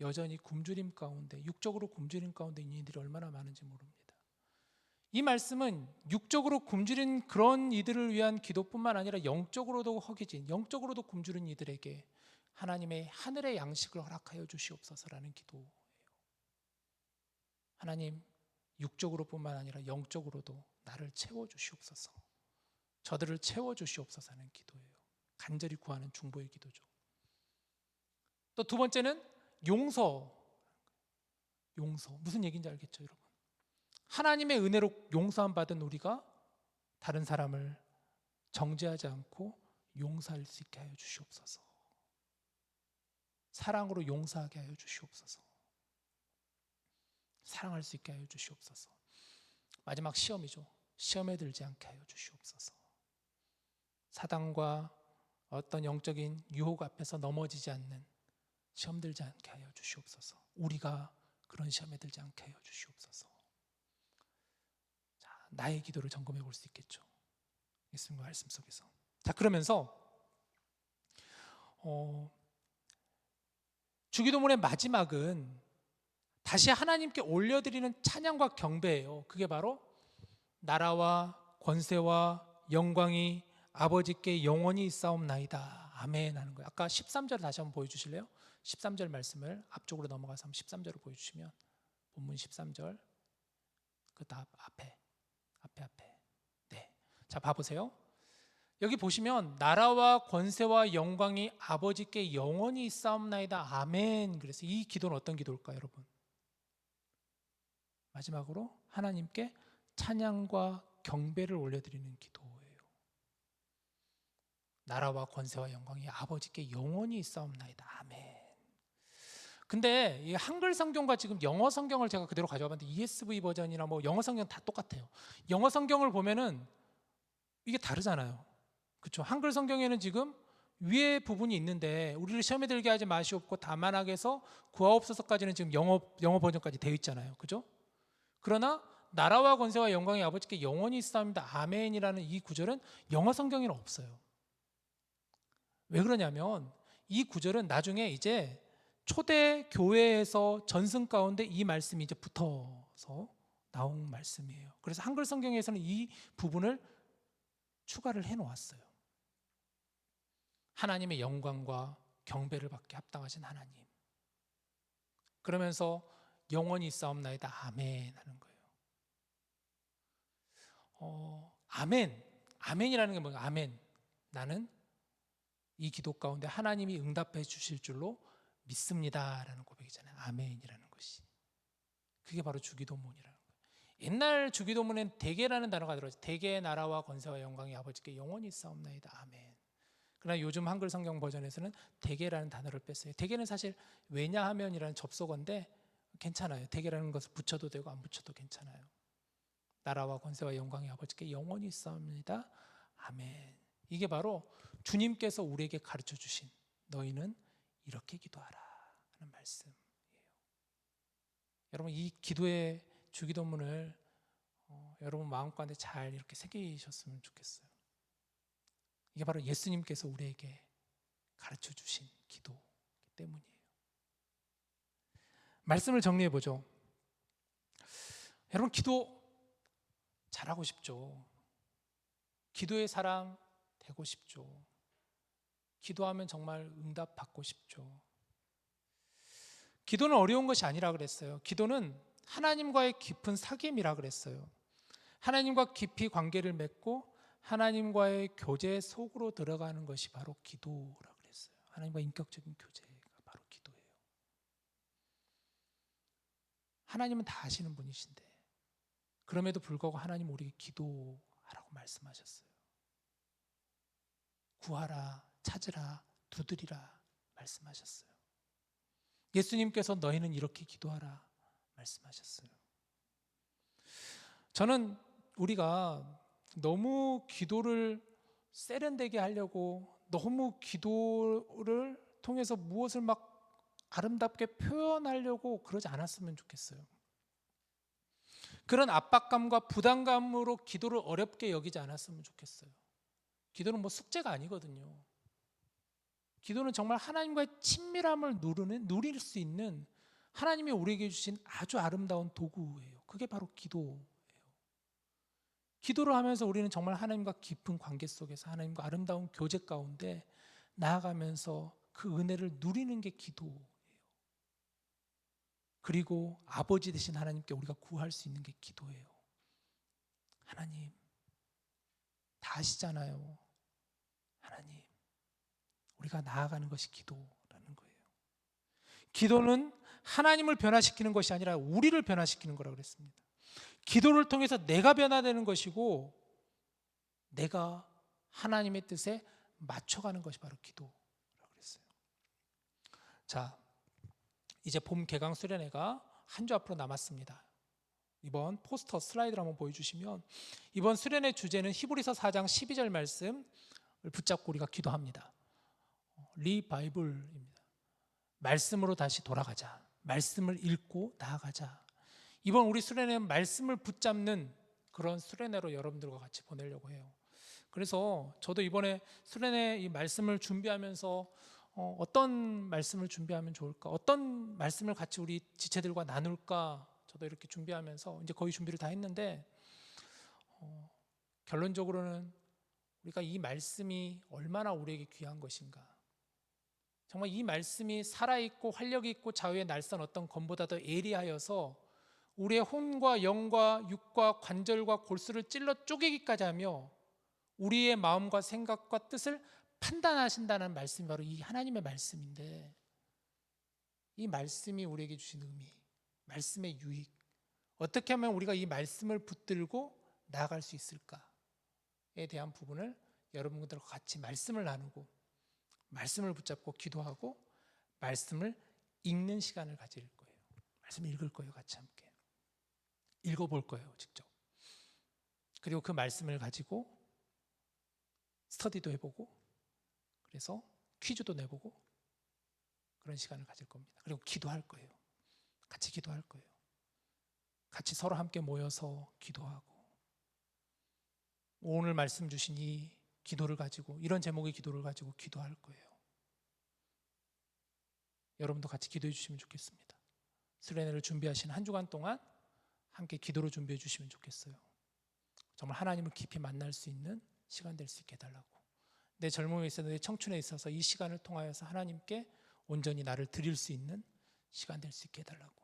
여전히 굶주림 가운데, 육적으로 굶주림 가운데 있는 이들이 얼마나 많은지 모릅니다. 이 말씀은 육적으로 굶주린 그런 이들을 위한 기도뿐만 아니라 영적으로도 허기진, 영적으로도 굶주린 이들에게 하나님의 하늘의 양식을 허락하여 주시옵소서라는 기도예요. 하나님, 육적으로뿐만 아니라 영적으로도 나를 채워주시옵소서, 저들을 채워주시옵소서 하는 기도예요. 간절히 구하는 중보의 기도죠. 또 두 번째는 용서. 무슨 얘기인지 알겠죠, 여러분? 하나님의 은혜로 용서함 받은 우리가 다른 사람을 정죄하지 않고 용서할 수 있게 하여 주시옵소서. 사랑으로 용서하게 하여 주시옵소서. 사랑할 수 있게 하여 주시옵소서. 마지막 시험이죠. 시험에 들지 않게 하여 주시옵소서. 사단과 어떤 영적인 유혹 앞에서 넘어지지 않는, 시험 들지 않게 하여 주시옵소서. 우리가 그런 시험에 들지 않게 하여 주시옵소서. 자, 나의 기도를 점검해 볼 수 있겠죠, 예수님의 말씀 속에서. 자, 그러면서 주기도문의 마지막은 다시 하나님께 올려드리는 찬양과 경배예요. 그게 바로 나라와 권세와 영광이 아버지께 영원히 있사옵나이다. 아멘 하는 거예요. 아까 13절 다시 한번 보여주실래요? 13절 말씀을 앞쪽으로 넘어가서 한번 13절을 보여주시면, 본문 13절 그 다음 앞에. 네, 자 봐보세요. 여기 보시면 나라와 권세와 영광이 아버지께 영원히 있사옵나이다 아멘. 그래서 이 기도는 어떤 기도일까요, 여러분? 마지막으로 하나님께 찬양과 경배를 올려드리는 기도예요. 나라와 권세와 영광이 아버지께 영원히 있사옵나이다 아멘. 근데 이 한글 성경과 지금 영어 성경을 제가 그대로 가져와 봤는데 ESV 버전이나 뭐 영어 성경 다 똑같아요. 영어 성경을 보면은 이게 다르잖아요. 그렇죠? 한글 성경에는 지금 위에 부분이 있는데 우리를 시험에 들게 하지 마시옵고 다만하게서 구하옵소서까지는 지금 영어 버전까지 되어 있잖아요. 그죠? 그러나 나라와 권세와 영광이 아버지께 영원히 있사옵니다 아멘이라는 이 구절은 영어 성경에는 없어요. 왜 그러냐면 이 구절은 나중에 이제 초대 교회에서 전승 가운데 이 말씀이 이제 붙어서 나온 말씀이에요. 그래서 한글 성경에서는 이 부분을 추가를 해 놓았어요. 하나님의 영광과 경배를 받게 합당하신 하나님. 그러면서 영원히 있사옵나이다 아멘 하는 거예요. 아멘이라는 게 뭐예요? 아멘. 나는 이 기도 가운데 하나님이 응답해 주실 줄로 믿습니다라는 고백이잖아요. 아멘이라는 것이. 그게 바로 주기도문이라는 거예요. 옛날 주기도문엔 대개라는 단어가 들어가죠. 대개의 나라와 권세와 영광이 아버지께 영원히 있사옵나이다 아멘. 그러나 요즘 한글 성경 버전에서는 대개라는 단어를 뺐어요. 대개는 사실 왜냐하면이라는 접속어인데 괜찮아요. 대개라는 것을 붙여도 되고 안 붙여도 괜찮아요. 나라와 권세와 영광이 아버지께 영원히 있사옵나이다 아멘. 이게 바로 주님께서 우리에게 가르쳐 주신 너희는 이렇게 기도하라 하는 말씀이에요. 여러분 이 기도의 주기도문을 여러분 마음가운데 잘 이렇게 새기셨으면 좋겠어요. 이게 바로 예수님께서 우리에게 가르쳐 주신 기도이기 때문이에요. 말씀을 정리해 보죠. 여러분 기도 잘하고 싶죠. 기도의 사람 되고 싶죠. 기도하면 정말 응답 받고 싶죠. 기도는 어려운 것이 아니라 그랬어요. 기도는 하나님과의 깊은 사귐이라 그랬어요. 하나님과 깊이 관계를 맺고 하나님과의 교제 속으로 들어가는 것이 바로 기도라 그랬어요. 하나님과 인격적인 교제가 바로 기도예요. 하나님은 다 아시는 분이신데 그럼에도 불구하고 하나님 우리에게 기도하라고 말씀하셨어요. 구하라, 찾으라, 두드리라 말씀하셨어요. 예수님께서 너희는 이렇게 기도하라 말씀하셨어요. 저는 우리가 너무 기도를 세련되게 하려고 너무 기도를 통해서 무엇을 막 아름답게 표현하려고 그러지 않았으면 좋겠어요. 그런 압박감과 부담감으로 기도를 어렵게 여기지 않았으면 좋겠어요. 기도는 뭐 숙제가 아니거든요. 기도는 정말 하나님과의 친밀함을 누릴 수 있는 하나님이 우리에게 주신 아주 아름다운 도구예요. 그게 바로 기도예요. 기도를 하면서 우리는 정말 하나님과 깊은 관계 속에서 하나님과 아름다운 교제 가운데 나아가면서 그 은혜를 누리는 게 기도예요. 그리고 아버지 되신 하나님께 우리가 구할 수 있는 게 기도예요. 하나님 다 아시잖아요. 하나님 우리가 나아가는 것이 기도라는 거예요. 기도는 하나님을 변화시키는 것이 아니라 우리를 변화시키는 거라고 그랬습니다. 기도를 통해서 내가 변화되는 것이고 내가 하나님의 뜻에 맞춰가는 것이 바로 기도라고 그랬어요. 자, 이제 봄 개강 수련회가 한 주 앞으로 남았습니다. 이번 포스터 슬라이드를 한번 보여주시면 이번 수련회 주제는 히브리서 4장 12절 말씀을 붙잡고 우리가 기도합니다. 리바이블입니다. 말씀으로 다시 돌아가자. 말씀을 읽고 나아가자. 이번 우리 수련회는 말씀을 붙잡는 그런 수련회로 여러분들과 같이 보내려고 해요. 그래서 저도 이번에 수련회 이 말씀을 준비하면서 어떤 말씀을 준비하면 좋을까? 어떤 말씀을 같이 우리 지체들과 나눌까? 저도 이렇게 준비하면서 이제 거의 준비를 다 했는데 결론적으로는 우리가 이 말씀이 얼마나 우리에게 귀한 것인가. 정말 이 말씀이 살아있고 활력이 있고 자유의 날선 어떤 검보다 더 예리하여서 우리의 혼과 영과 육과 관절과 골수를 찔러 쪼개기까지 하며 우리의 마음과 생각과 뜻을 판단하신다는 말씀이 바로 이 하나님의 말씀인데, 이 말씀이 우리에게 주신 의미, 말씀의 유익, 어떻게 하면 우리가 이 말씀을 붙들고 나아갈 수 있을까에 대한 부분을 여러분들과 같이 말씀을 나누고 말씀을 붙잡고 기도하고 말씀을 읽는 시간을 가질 거예요. 말씀을 읽을 거예요. 같이 함께 읽어볼 거예요. 직접. 그리고 그 말씀을 가지고 스터디도 해보고, 그래서 퀴즈도 내보고 그런 시간을 가질 겁니다. 그리고 기도할 거예요. 같이 기도할 거예요. 같이 서로 함께 모여서 기도하고, 오늘 말씀 주신 이 기도를 가지고, 이런 제목의 기도를 가지고 기도할 거예요. 여러분도 같이 기도해 주시면 좋겠습니다. 수련회를 준비하시는 한 주간 동안 함께 기도로 준비해 주시면 좋겠어요. 정말 하나님을 깊이 만날 수 있는 시간 될 수 있게 해달라고. 내 젊음에 있어서, 내 청춘에 있어서 이 시간을 통하여서 하나님께 온전히 나를 드릴 수 있는 시간 될 수 있게 해달라고.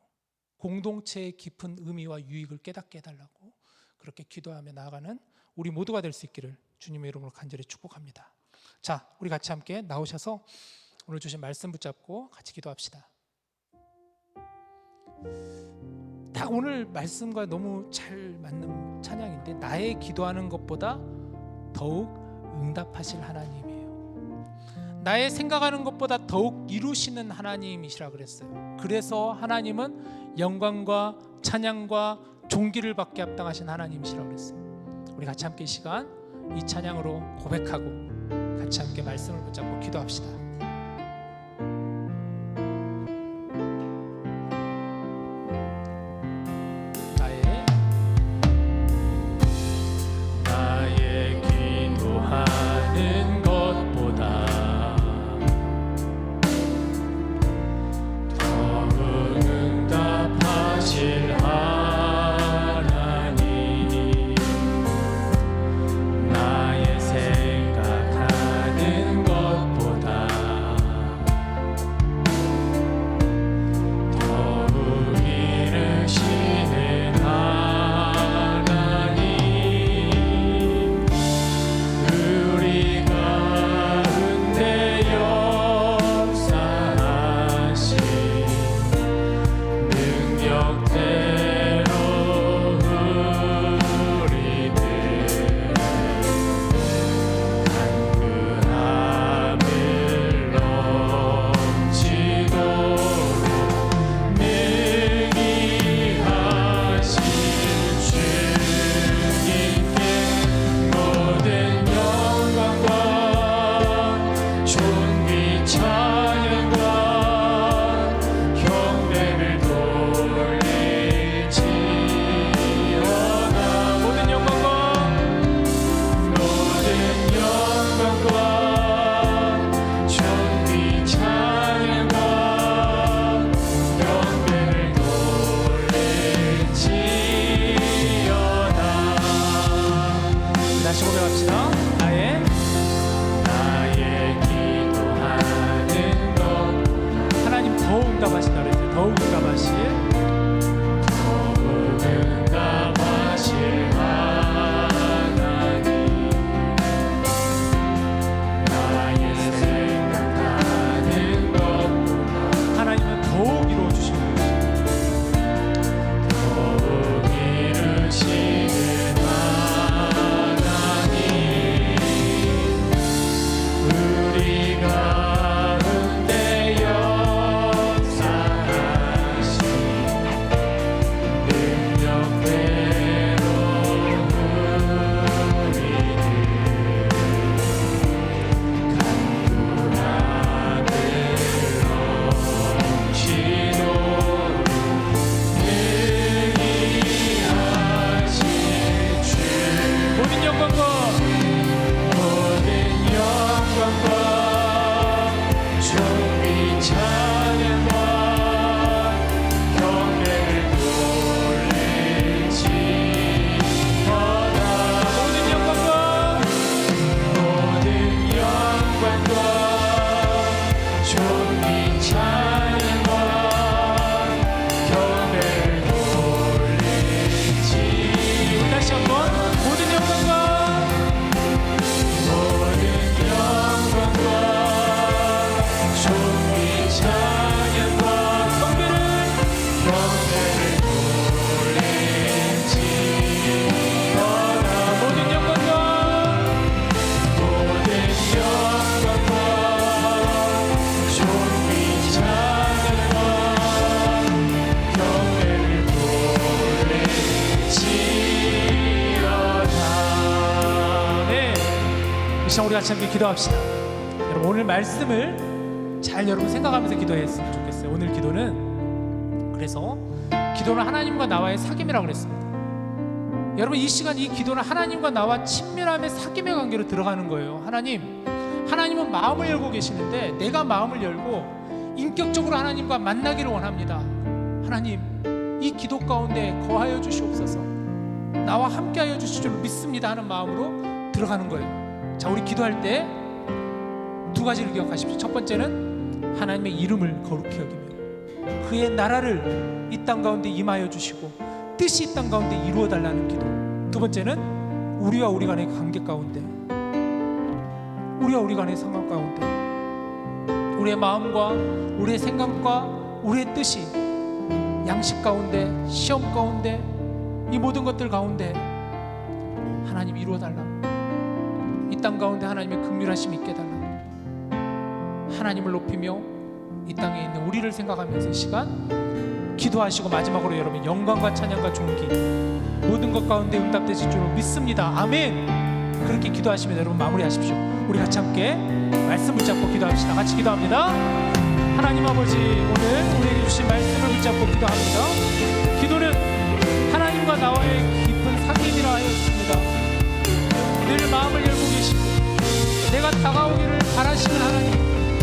공동체의 깊은 의미와 유익을 깨닫게 해달라고. 그렇게 기도하며 나아가는 우리 모두가 될 수 있기를 주님의 이름으로 간절히 축복합니다. 자, 우리 같이 함께 나오셔서 오늘 주신 말씀 붙잡고 같이 기도합시다. 딱 오늘 말씀과 너무 잘 맞는 찬양인데, 나의 기도하는 것보다 더욱 응답하실 하나님이에요. 나의 생각하는 것보다 더욱 이루시는 하나님이시라 그랬어요. 그래서 하나님은 영광과 찬양과 존귀를 받게 합당하신 하나님이시라 그랬어요. 우리 같이 함께 이 시간 이 찬양으로 고백하고 같이 함께 말씀을 붙잡고 기도합시다. 나의 기도하는 것보다 더욱 응답하실 하나님, 나의 생각하는 것보다 시간 우리 같이 함께 기도합시다. 여러분 오늘 말씀을 잘 여러분 생각하면서 기도했으면 좋겠어요. 오늘 기도는 그래서 기도는 하나님과 나와의 사귐이라고 그랬습니다. 여러분 이 시간 이 기도는 하나님과 나와 친밀함의 사귐의 관계로 들어가는 거예요. 하나님은 마음을 열고 계시는데 내가 마음을 열고 인격적으로 하나님과 만나기를 원합니다. 하나님 이 기도 가운데 거하여 주시옵소서, 나와 함께하여 주실 줄 믿습니다 하는 마음으로 들어가는 거예요. 자, 우리 기도할 때 두 가지를 기억하십시오. 첫 번째는 하나님의 이름을 거룩히 여기며 그의 나라를 이 땅 가운데 임하여 주시고 뜻이 이 땅 가운데 이루어 달라는 기도. 두 번째는 우리와 우리 간의 관계 가운데, 우리와 우리 간의 상황 가운데 우리의 마음과 우리의 생각과 우리의 뜻이 양식 가운데, 시험 가운데, 이 모든 것들 가운데 하나님 이루어 달라고, 이 땅 가운데 하나님의 긍휼하심 있게 달라고, 하나님을 높이며 이 땅에 있는 우리를 생각하면서 이 시간 기도하시고 마지막으로 여러분 영광과 찬양과 존귀 모든 것 가운데 응답되실 줄로 믿습니다. 아멘. 그렇게 기도하시면 여러분 마무리하십시오. 우리 같이 함께 말씀 붙잡고 기도합시다. 같이 기도합니다. 하나님 아버지, 오늘 우리에게 주신 말씀을 붙잡고 기도합니다. 기도는 하나님과 나와의 깊은 사귐이라 하였습니다. 늘 마음을 열고 계시고 내가 다가오기를 바라시는 하나님,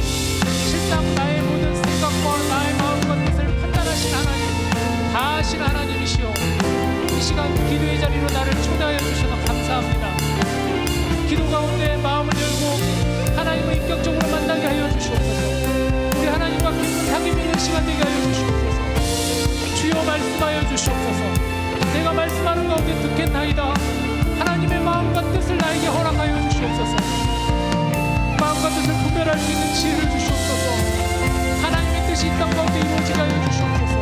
실상 나의 모든 생각과 나의 마음과 뜻을 판단하신 하나님, 다 아신 하나님이시오. 이 시간 기도의 자리로 나를 초대하여 주셔서 감사합니다. 기도 가운데 마음을 열고 하나님을 인격적으로 만나게 하여 주시옵소서. 우리 하나님과 깊은 사귐 있는 시간 되게 하여 주시옵소서. 주여 말씀하여 주시옵소서. 내가 말씀하는 가운데 듣겠나이다. 하나님의 마음과 뜻을 나에게 허락하여 주시옵소서. 마음과 뜻을 분별할 수 있는 지혜를 주시옵소서. 하나님의 뜻이 이 땅 가운데 이루어지게 하여 주시옵소서.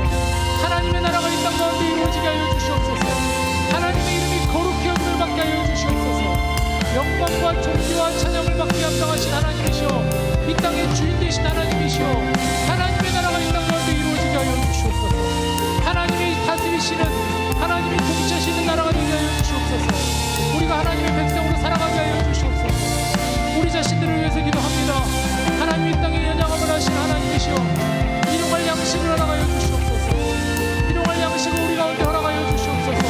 하나님의 나라가 이 땅 가운데 이루어지게 하여 주시옵소서. 하나님의 이름이 거룩히 여김을 받게 하여 주시옵소서. 영광과 존귀와 찬양을 받게 합당하신 하나님이시오. 이 땅의 주인 되신 하나님이시오. 하나님의 나라가 이 땅 가운데 이루어지게 하여 주시옵소서. 하나님이 다스리시는, 하나님이 통치하시는 나라가 되게 하여 주시옵소서. 우리가 하나님의 백성으로 살아가게 하여 주시옵소서. 우리 자신들을 위해서 기도합니다. 하나님 이 땅에 연약함을 하신 하나님이시오. 일용할 양식을 허락하여 주시옵소서. 일용할 양식을 우리 가운데 허락하여 주시옵소서.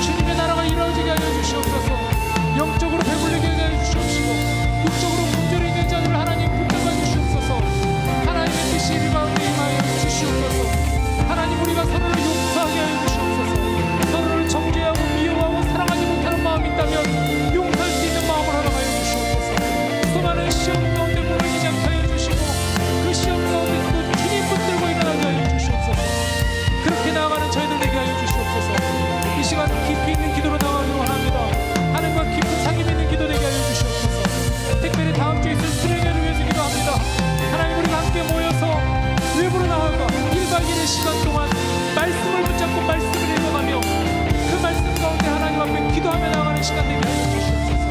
주님의 나라가 이루어지게 하여 주시옵소서. 영적으로 배불리게 하여 주시옵시고 육적으로 분별이 있는 자들을 하나님 붙잡아 주시옵소서. 하나님의 뜻이 우리 가운데 임하여 주시옵소서. 하나님 우리가 서로를 용서하게 하여 주시옵소서. 서로를 정죄하고 미워하고 사랑하지 못하는 마음이 있다면 용서할 수 있는 마음을 허락하여 주시옵소서. 수많은 시험 가운데 무너지지 않게 하여 주시고 그 시험 가운데서도 주님 붙들고 일어나게 하여 주시옵소서. 그렇게 나아가는 저희들 되게 하여 주시옵소서. 이 시간 깊이 있는 기도로 나아가기를 원합니다. 하나님과 깊은 사귐 있는 기도 되게 하여 주시옵소서. 특별히 다음 주에 있을 수련회를 위해서 기도합니다. 하나님 우리가 함께 모여서 외부로 나아가 1박 2일의 시간 동안 말씀을 붙잡고 말씀을 읽어가며 그 말씀 가운데 하나님 앞에 기도하며 나아가는 시간 되게 하여 주시옵소서.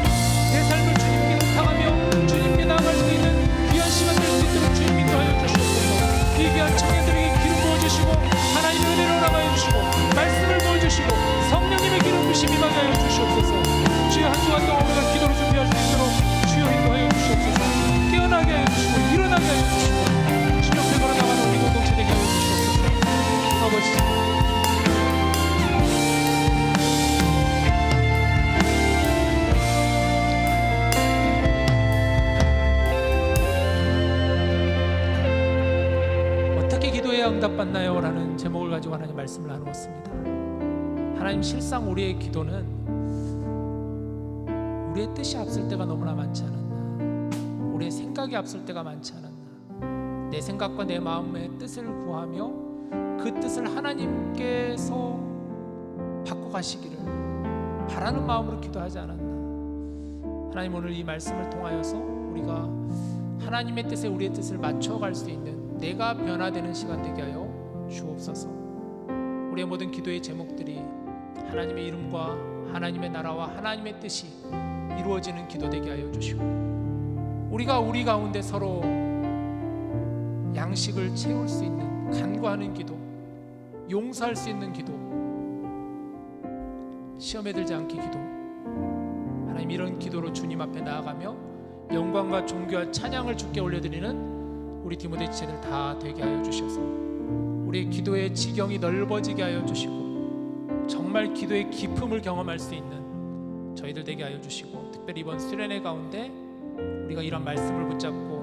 내 삶을 주님께 의탁하며 주님께 나아갈 수 있는 귀한 시간 될 수 있도록 주님 인도하여 주시옵소서. 이 귀한 청년들에게 기름 부어주시고 하나님의 은혜를 허락하여 주시고 말씀을 보여주시고 성령님의 기름 부심이 임하게 하여 주시옵소서. 주여 한 주간 동안 우리가 기도를 준비할 수 있도록 주여 인도하여 주시옵소서. 깨어나게 하여 주시고 일어나게 하여 주시고 주님 앞에 걸어나가는 우리 공동체 되게 하여 주시옵소서. 아버지, 어떻게 기도해야 응답받나요? 라는 제목을 가지고 하나님 말씀을 나누었습니다. 하나님 실상 우리의 기도는 우리의 뜻이 앞설 때가 너무나 많지 않았나, 우리의 생각이 앞설 때가 많지 않았나, 내 생각과 내 마음의 뜻을 구하며 그 뜻을 하나님께서 바꿔가시기를 바라는 마음으로 기도하지 않았나. 하나님 오늘 이 말씀을 통하여서 우리가 하나님의 뜻에 우리의 뜻을 맞춰갈 수 있는 내가 변화되는 시간 되게 하여 주옵소서. 우리의 모든 기도의 제목들이 하나님의 이름과 하나님의 나라와 하나님의 뜻이 이루어지는 기도 되게 하여 주시고 우리가 우리 가운데 서로 양식을 채울 수 있는 간구하는 기도, 용서할 수 있는 기도, 시험에 들지 않게 기도, 하나님 이런 기도로 주님 앞에 나아가며 영광과 존귀와 찬양을 주께 올려드리는 우리 디모데 지체들 다 되게 하여 주셔서 우리 기도의 지경이 넓어지게 하여 주시고 정말 기도의 깊음을 경험할 수 있는 저희들 되게 하여 주시고, 특별히 이번 수련회 가운데 우리가 이런 말씀을 붙잡고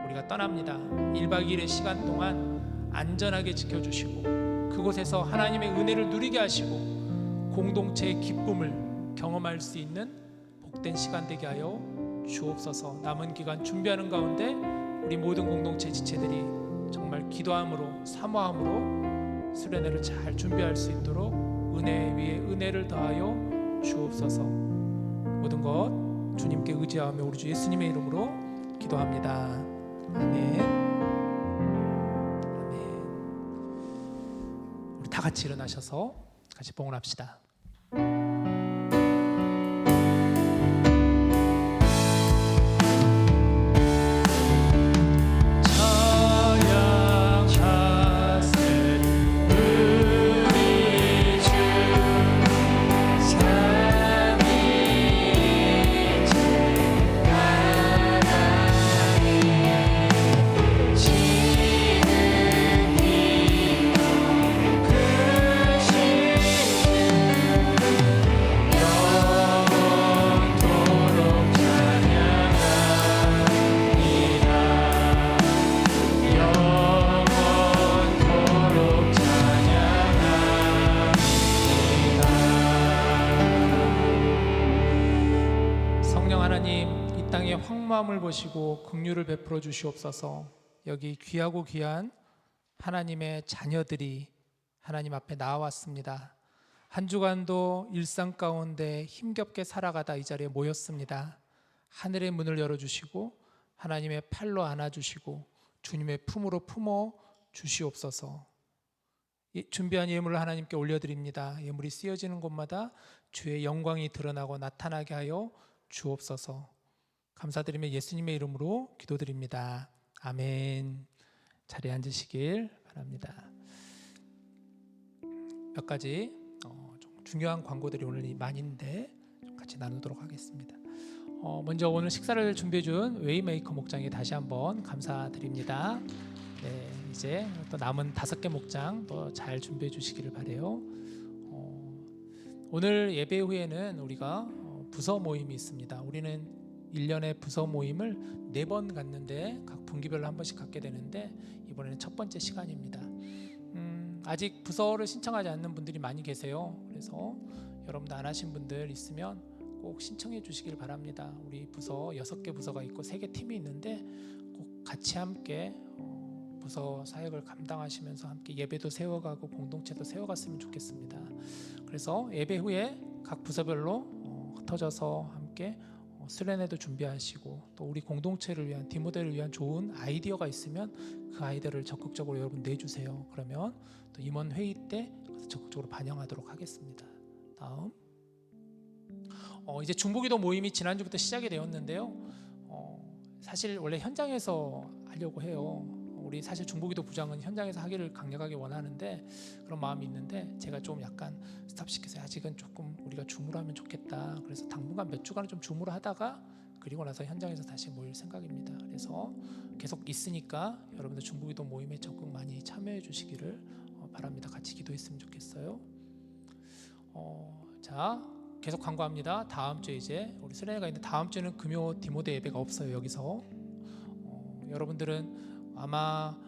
우리가 떠납니다. 1박 2일의 시간 동안 안전하게 지켜주시고 그곳에서 하나님의 은혜를 누리게 하시고 공동체의 기쁨을 경험할 수 있는 복된 시간 되게 하여 주옵소서. 남은 기간 준비하는 가운데 우리 모든 공동체 지체들이 정말 기도함으로 사모함으로 수련회를 잘 준비할 수 있도록 은혜 위에 은혜를 더하여 주옵소서. 모든 것 주님께 의지하며 우리 주 예수님의 이름으로 기도합니다. 아멘. 아멘. 우리 다 같이 일어나셔서 같이 봉헌합시다. 황무함을 보시고 긍휼을 베풀어 주시옵소서. 여기 귀하고 귀한 하나님의 자녀들이 하나님 앞에 나와왔습니다. 한 주간도 일상 가운데 힘겹게 살아가다 이 자리에 모였습니다. 하늘의 문을 열어주시고 하나님의 팔로 안아주시고 주님의 품으로 품어 주시옵소서. 준비한 예물을 하나님께 올려드립니다. 예물이 쓰여지는 곳마다 주의 영광이 드러나고 나타나게 하여 주옵소서. 감사드리며 예수님의 이름으로 기도드립니다. 아멘. 자리에 앉으시길 바랍니다. 몇 가지 좀 중요한 광고들이 오늘 많이 있는데 같이 나누도록 하겠습니다. 먼저 오늘 식사를 준비해준 웨이메이커 목장에 다시 한번 감사드립니다. 네, 이제 또 남은 5개 목장 더 잘 준비해 주시기를 바래요. 오늘 예배 후에는 우리가 부서 모임이 있습니다. 우리는 1년에 부서 모임을 4번 갖는데 각 분기별로 한 번씩 갖게 되는데 이번에는 첫 번째 시간입니다. 아직 부서를 신청하지 않는 분들이 많이 계세요. 그래서 여러분도 안 하신 분들 있으면 꼭 신청해 주시길 바랍니다. 우리 부서 6개 부서가 있고 3개 팀이 있는데 꼭 같이 함께 부서 사역을 감당하시면서 함께 예배도 세워가고 공동체도 세워갔으면 좋겠습니다. 그래서 예배 후에 각 부서별로 흩어져서 함께 수련회도 준비하시고 또 우리 공동체를 위한 디모데를 위한 좋은 아이디어가 있으면 그 아이디어를 적극적으로 여러분 내주세요. 그러면 또 임원 회의 때 적극적으로 반영하도록 하겠습니다. 다음 이제 중보기도 모임이 지난주부터 시작이 되었는데요. 사실 원래 현장에서 하려고 해요. 우리 사실 중보기도 부장은 현장에서 하기를 강력하게 원하는데 그런 마음이 있는데 제가 좀 약간 스탑시켜서 아직은 조금 우리가 줌으로 하면 좋겠다. 그래서 당분간 몇 주간은 좀 줌으로 하다가 그리고 나서 현장에서 다시 모일 생각입니다. 그래서 계속 있으니까 여러분들 중보기도 모임에 적극 많이 참여해 주시기를 바랍니다. 같이 기도했으면 좋겠어요. 자, 계속 광고합니다. 다음 주에 이제 우리 수련회가 있는데 다음 주는 금요 디모데 예배가 없어요. 여기서 여러분들은 아마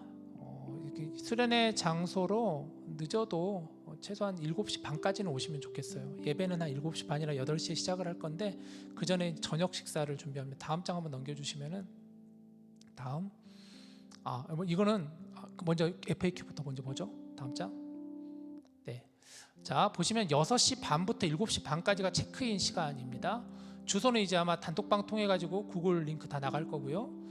수련회 장소로 늦어도 최소한 7시 반까지는 오시면 좋겠어요. 예배는 한 7시 반이나 8시에 시작을 할 건데 그 전에 저녁 식사를 준비합니다. 다음 장 한번 넘겨주시면은 다음 이거는 먼저 FAQ부터 먼저 보죠. 다음 장. 네. 자 보시면 6시 반부터 7시 반까지가 체크인 시간입니다. 주소는 이제 아마 단톡방 통해 가지고 구글 링크 다 나갈 거고요.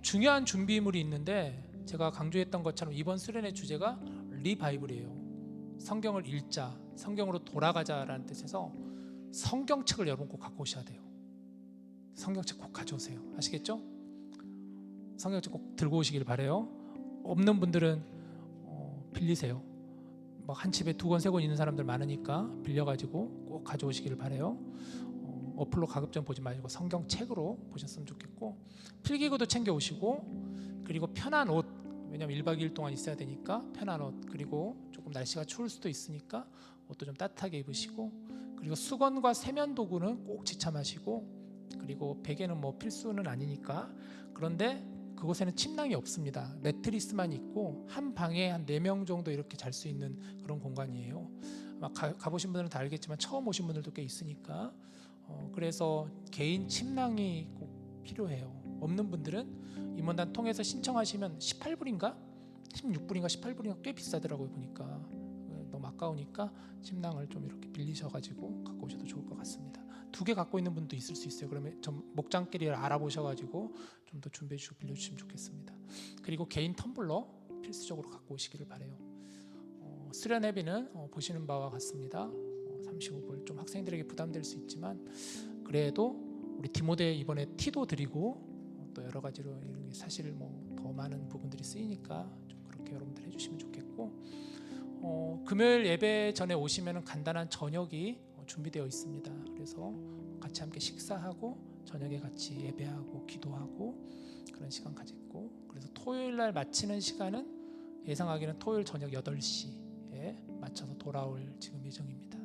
중요한 준비물이 있는데 제가 강조했던 것처럼 이번 수련의 주제가 리바이블이에요. 성경을 읽자, 성경으로 돌아가자라는 뜻에서 성경책을 여러분 꼭 갖고 오셔야 돼요. 성경책 꼭 가져오세요. 아시겠죠? 성경책 꼭 들고 오시길 바래요. 없는 분들은 빌리세요. 막 한 집에 2권 3권 있는 사람들 많으니까 빌려가지고 꼭 가져오시길 바래요. 어플로 가급적 보지 말고 성경책으로 보셨으면 좋겠고, 필기구도 챙겨 오시고, 그리고 편한 옷, 왜냐면 1박 2일 동안 있어야 되니까 편한 옷, 그리고 조금 날씨가 추울 수도 있으니까 옷도 좀 따뜻하게 입으시고, 그리고 수건과 세면 도구는 꼭 지참하시고, 그리고 베개는 뭐 필수는 아니니까. 그런데 그곳에는 침낭이 없습니다. 매트리스만 있고 한 방에 한 4명 정도 이렇게 잘 수 있는 그런 공간이에요. 아마 가보신 분들은 다 알겠지만 처음 오신 분들도 꽤 있으니까 그래서 개인 침낭이 꼭 필요해요. 없는 분들은 임원단 통해서 신청하시면 18불인가 16불인가 18불인가 꽤 비싸더라고요. 보니까 너무 아까우니까 침낭을 좀 이렇게 빌리셔가지고 갖고 오셔도 좋을 것 같습니다. 2개 갖고 있는 분도 있을 수 있어요. 그러면 좀 목장끼리를 알아보셔가지고 좀 더 준비해 주시고 빌려주시면 좋겠습니다. 그리고 개인 텀블러 필수적으로 갖고 오시기를 바래요. 수련회비는 보시는 바와 같습니다. 35불, 좀 학생들에게 부담될 수 있지만 그래도 우리 디모데 이번에 티도 드리고 또 여러 가지로 사실 뭐 더 많은 부분들이 쓰이니까 좀 그렇게 여러분들 해주시면 좋겠고, 금요일 예배 전에 오시면 간단한 저녁이 준비되어 있습니다. 그래서 같이 함께 식사하고 저녁에 같이 예배하고 기도하고 그런 시간 가졌고, 그래서 토요일 날 마치는 시간은 예상하기는 토요일 저녁 8시에 맞춰서 돌아올 지금 예정입니다.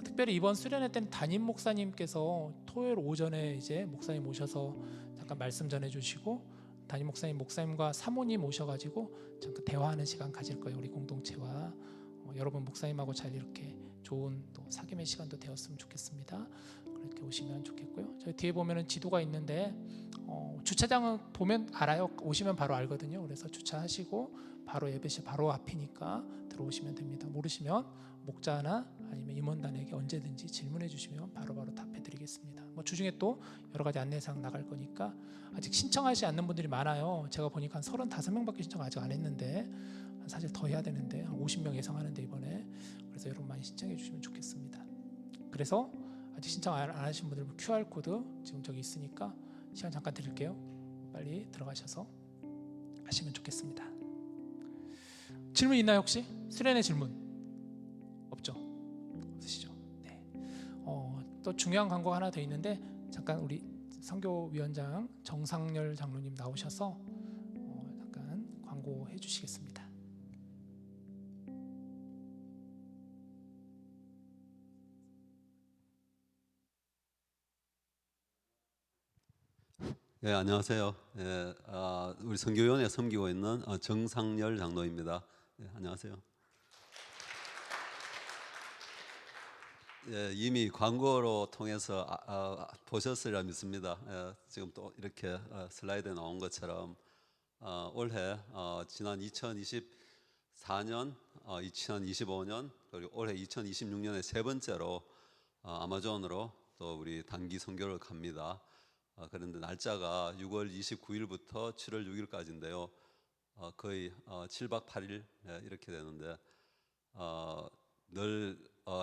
특별히 이번 수련회 때는 담임 목사님께서 토요일 오전에 이제 목사님 오셔서 잠깐 말씀 전해주시고, 담임 목사님과 사모님 오셔가지고 잠깐 대화하는 시간 가질 거예요. 우리 공동체와 여러분 목사님하고 잘 이렇게 좋은 또 사귐의 시간도 되었으면 좋겠습니다. 그렇게 오시면 좋겠고요. 저희 뒤에 보면은 지도가 있는데 주차장은 보면 알아요. 오시면 바로 알거든요. 그래서 주차하시고 바로 예배실 바로 앞이니까 들어오시면 됩니다. 모르시면 목자나 아니면 임원단에게 언제든지 질문해 주시면 바로바로 답해 드리겠습니다. 뭐 주중에 또 여러 가지 안내사항 나갈 거니까 아직 신청하지 않는 분들이 많아요. 제가 보니까 한 35명밖에 신청 아직 안 했는데 사실 더 해야 되는데 한 50명 예상하는데 이번에. 그래서 여러분 많이 신청해 주시면 좋겠습니다. 그래서 아직 신청 안 하신 분들 QR코드 지금 저기 있으니까 시간 잠깐 드릴게요. 빨리 들어가셔서 하시면 좋겠습니다. 질문 있나요 혹시? 수련회 질문 없죠? 없으시죠? 네. 또 중요한 광고가 하나 더 있는데 잠깐 우리 선교위원장 정상열 장로님 나오셔서 잠깐 광고해 주시겠습니다. 네, 안녕하세요. 우리 선교위원회 섬기고 있는 정상열 장로입니다. 네, 안녕하세요. 이미 광고로 통해서 보셨으리라 믿습니다. 지금 또 이렇게 슬라이드에 나온 것처럼 올해 지난 2024년, 2025년 그리고 올해 2026년에 세 번째로 아마존으로 또 우리 단기 선교를 갑니다. 그런데 날짜가 6월 29일부터 7월 6일까지인데요. 거의 7박 8일 이렇게 되는데 늘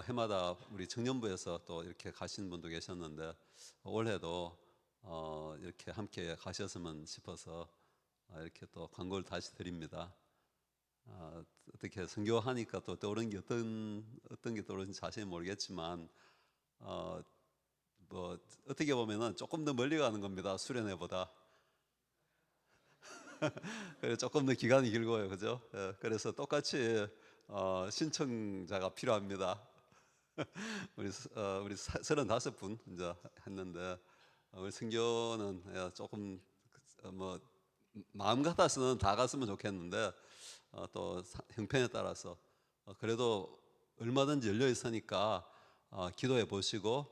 해마다 우리 청년부에서 또 이렇게 가시는 분도 계셨는데 올해도 이렇게 함께 가셨으면 싶어서 이렇게 또 광고를 다시 드립니다. 어떻게 선교하니까 또 떠오른 게 어떤 게 떠오르는지 자세히 모르겠지만 뭐 어떻게 보면은 조금 더 멀리 가는 겁니다. 수련회보다. 그래서 조금 더 기간이 길고요, 그죠? 그래서 똑같이 신청자가 필요합니다. 우리 35분 이제 했는데 우리 선교는 조금 뭐 마음 같아서는 다 갔으면 좋겠는데 또 형편에 따라서 그래도 얼마든지 열려 있으니까 기도해 보시고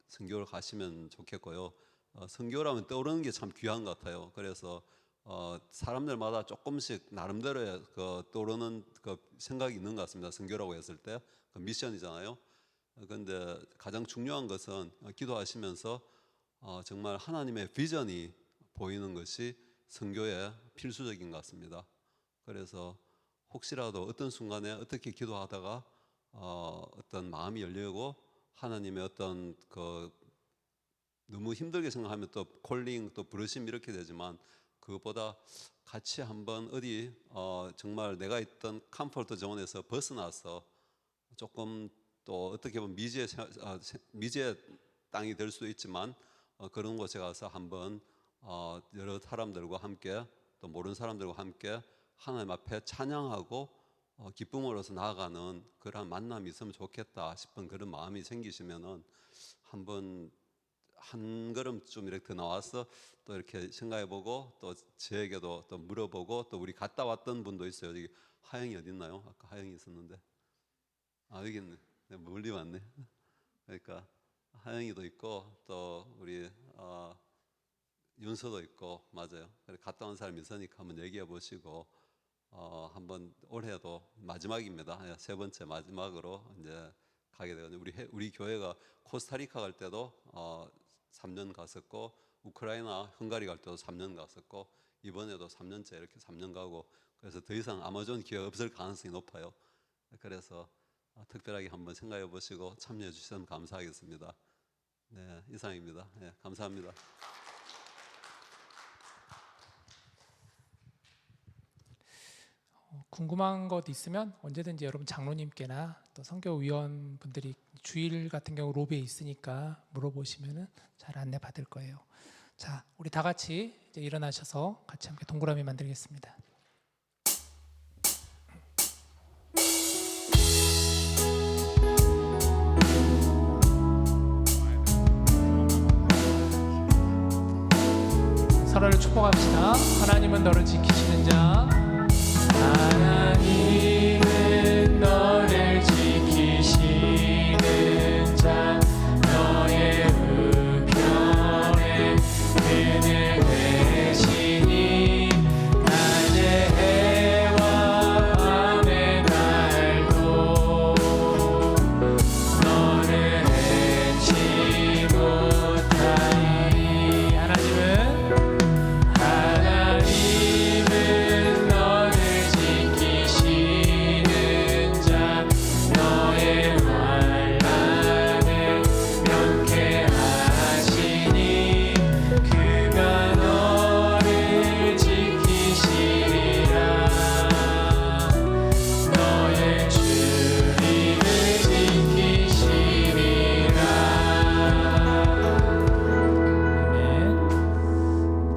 선교를 가시면 좋겠고요. 선교라면 떠오르는 게 참 귀한 것 같아요. 그래서 사람들마다 조금씩 나름대로의 떠오르는 생각이 있는 것 같습니다. 선교라고 했을 때 미션이잖아요. 그런데 가장 중요한 것은 기도하시면서 정말 하나님의 비전이 보이는 것이 선교의 필수적인 것 같습니다. 그래서 혹시라도 어떤 순간에 어떻게 기도하다가 어떤 마음이 열리고 하나님의 어떤 너무 힘들게 생각하면 또 콜링 또 부르심 이렇게 되지만 그것보다 같이 한번 어디 정말 내가 있던 컴포트 존에서 벗어나서 조금 또 어떻게 보면 미지의 땅이 될 수 있지만 그런 곳에 가서 한번 여러 사람들과 함께 또 모르는 사람들과 함께 하나님 앞에 찬양하고 기쁨으로서 나아가는 그런 만남이 있으면 좋겠다 싶은 그런 마음이 생기시면은 한번 한 걸음쯤 이렇게 더 나와서 또 이렇게 생각해보고 또 저에게도 또 물어보고 또 우리 갔다 왔던 분도 있어요. 여기 하영이 어디 있나요? 아까 하영이 있었는데 여기 있네. 네, 멀리 왔네. 그러니까 하영이도 있고 또 우리 윤서도 있고 맞아요. 그래 갔다 온 사람이 있으니까 한번 얘기해 보시고 한번 올해도 마지막입니다. 세 번째 마지막으로 이제 가게 되거든요. 우리 교회가 코스타리카 갈 때도 3년 갔었고 우크라이나, 헝가리 갈 때도 3년 갔었고 이번에도 3년째 이렇게 3년 가고 그래서 더 이상 아마존 기회가 없을 가능성이 높아요. 그래서 특별하게 한번 생각해 보시고 참여해 주시면 감사하겠습니다. 네, 이상입니다. 네, 감사합니다. 궁금한 것 있으면 언제든지 여러분 장로님께나 또 선교위원 분들이 주일 같은 경우 로비에 있으니까 물어보시면은 잘 안내 받을 거예요. 자, 우리 다 같이 이제 일어나셔서 같이 함께 동그라미 만들겠습니다. 서로를 축복합시다. 하나님은 너를 지키시는 자. 하나님은 너를 지키시는 자. 너의 우편에 그늘 되시니 낮의 해와 밤의 달도 너를 해치 못하니. 하나님은 너를 지키시는 자. 너의 환난을 명쾌하시니 그가 너를 지키시리라. 너의 주님을 지키시리라.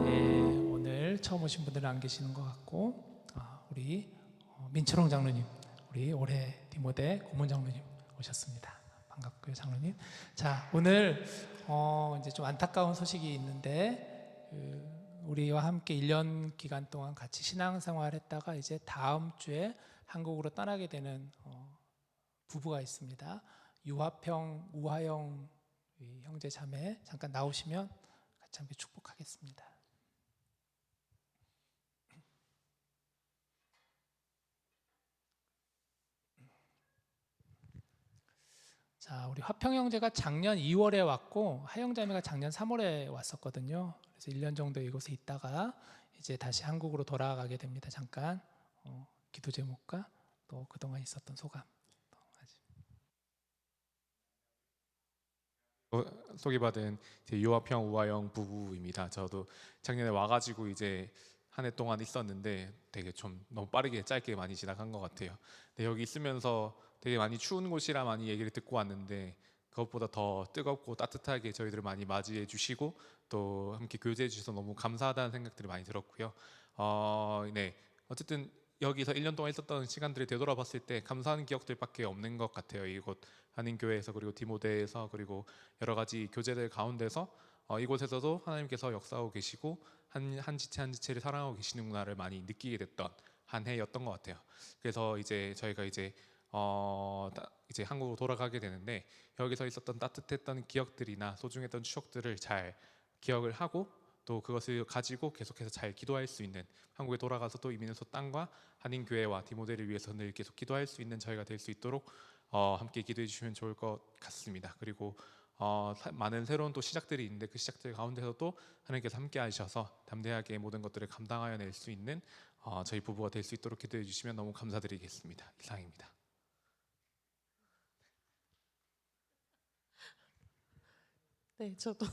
네, 오늘 처음 오신 분들은 안 계시는 것 같고 우리 민철홍 장로님, 우리 올해 디모데 고문 장로님 오셨습니다. 반갑고요, 장로님. 자, 오늘 이제 좀 안타까운 소식이 있는데 우리와 함께 1년 기간 동안 같이 신앙생활했다가 이제 다음 주에 한국으로 떠나게 되는 부부가 있습니다. 유화평, 우하영 형제 자매 잠깐 나오시면 같이 함께 축복하겠습니다. 자, 우리 화평 형제가 작년 2월에 왔고 하영 자매가 작년 3월에 왔었거든요. 그래서 1년 정도 이곳에 있다가 이제 다시 한국으로 돌아가게 됩니다. 잠깐 기도 제목과 또 그동안 있었던 소감. 소개받은 유화평 우하영 부부입니다. 저도 작년에 와가지고 이제 한 해 동안 있었는데 되게 좀 너무 빠르게 짧게 많이 지나간 것 같아요. 근데 여기 있으면서 되게 많이 추운 곳이라 많이 얘기를 듣고 왔는데 그것보다 더 뜨겁고 따뜻하게 저희들을 많이 맞이해 주시고 또 함께 교제해 주셔서 너무 감사하다는 생각들이 많이 들었고요. 네, 어쨌든 여기서 1년 동안 있었던 시간들을 되돌아봤을 때 감사하는 기억들밖에 없는 것 같아요. 이곳 한인교회에서 그리고 디모데에서 그리고 여러 가지 교제들 가운데서 이곳에서도 하나님께서 역사하고 계시고 한 지체 한 지체를 사랑하고 계시는구나를 많이 느끼게 됐던 한 해였던 것 같아요. 그래서 이제 저희가 이제 한국으로 돌아가게 되는데 여기서 있었던 따뜻했던 기억들이나 소중했던 추억들을 잘 기억을 하고 또 그것을 가지고 계속해서 잘 기도할 수 있는 한국에 돌아가서 또 이민서 땅과 한인교회와 디모데를 위해서 늘 계속 기도할 수 있는 저희가 될 수 있도록 함께 기도해 주시면 좋을 것 같습니다. 그리고 많은 새로운 또 시작들이 있는데 그 시작들 가운데서도 하나님께서 함께 하셔서 담대하게 모든 것들을 감당하여 낼 수 있는 저희 부부가 될 수 있도록 기도해 주시면 너무 감사드리겠습니다. 이상입니다. 네, 저도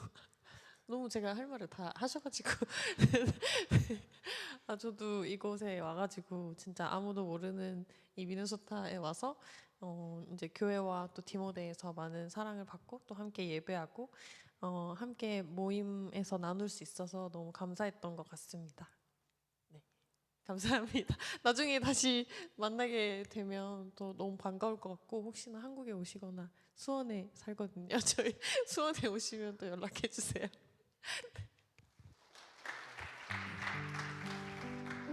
너무 제가 할 말을 다 하셔가지고 저도 이곳에 와가지고 진짜 아무도 모르는 이 미네소타에 와서 이제 교회와 또 디모데에서 많은 사랑을 받고 또 함께 예배하고 함께 모임에서 나눌 수 있어서 너무 감사했던 것 같습니다. 네, 감사합니다. 나중에 다시 만나게 되면 또 너무 반가울 것 같고 혹시나 한국에 오시거나 수원에 살거든요. 저희 수원에 오시면 또 연락해 주세요.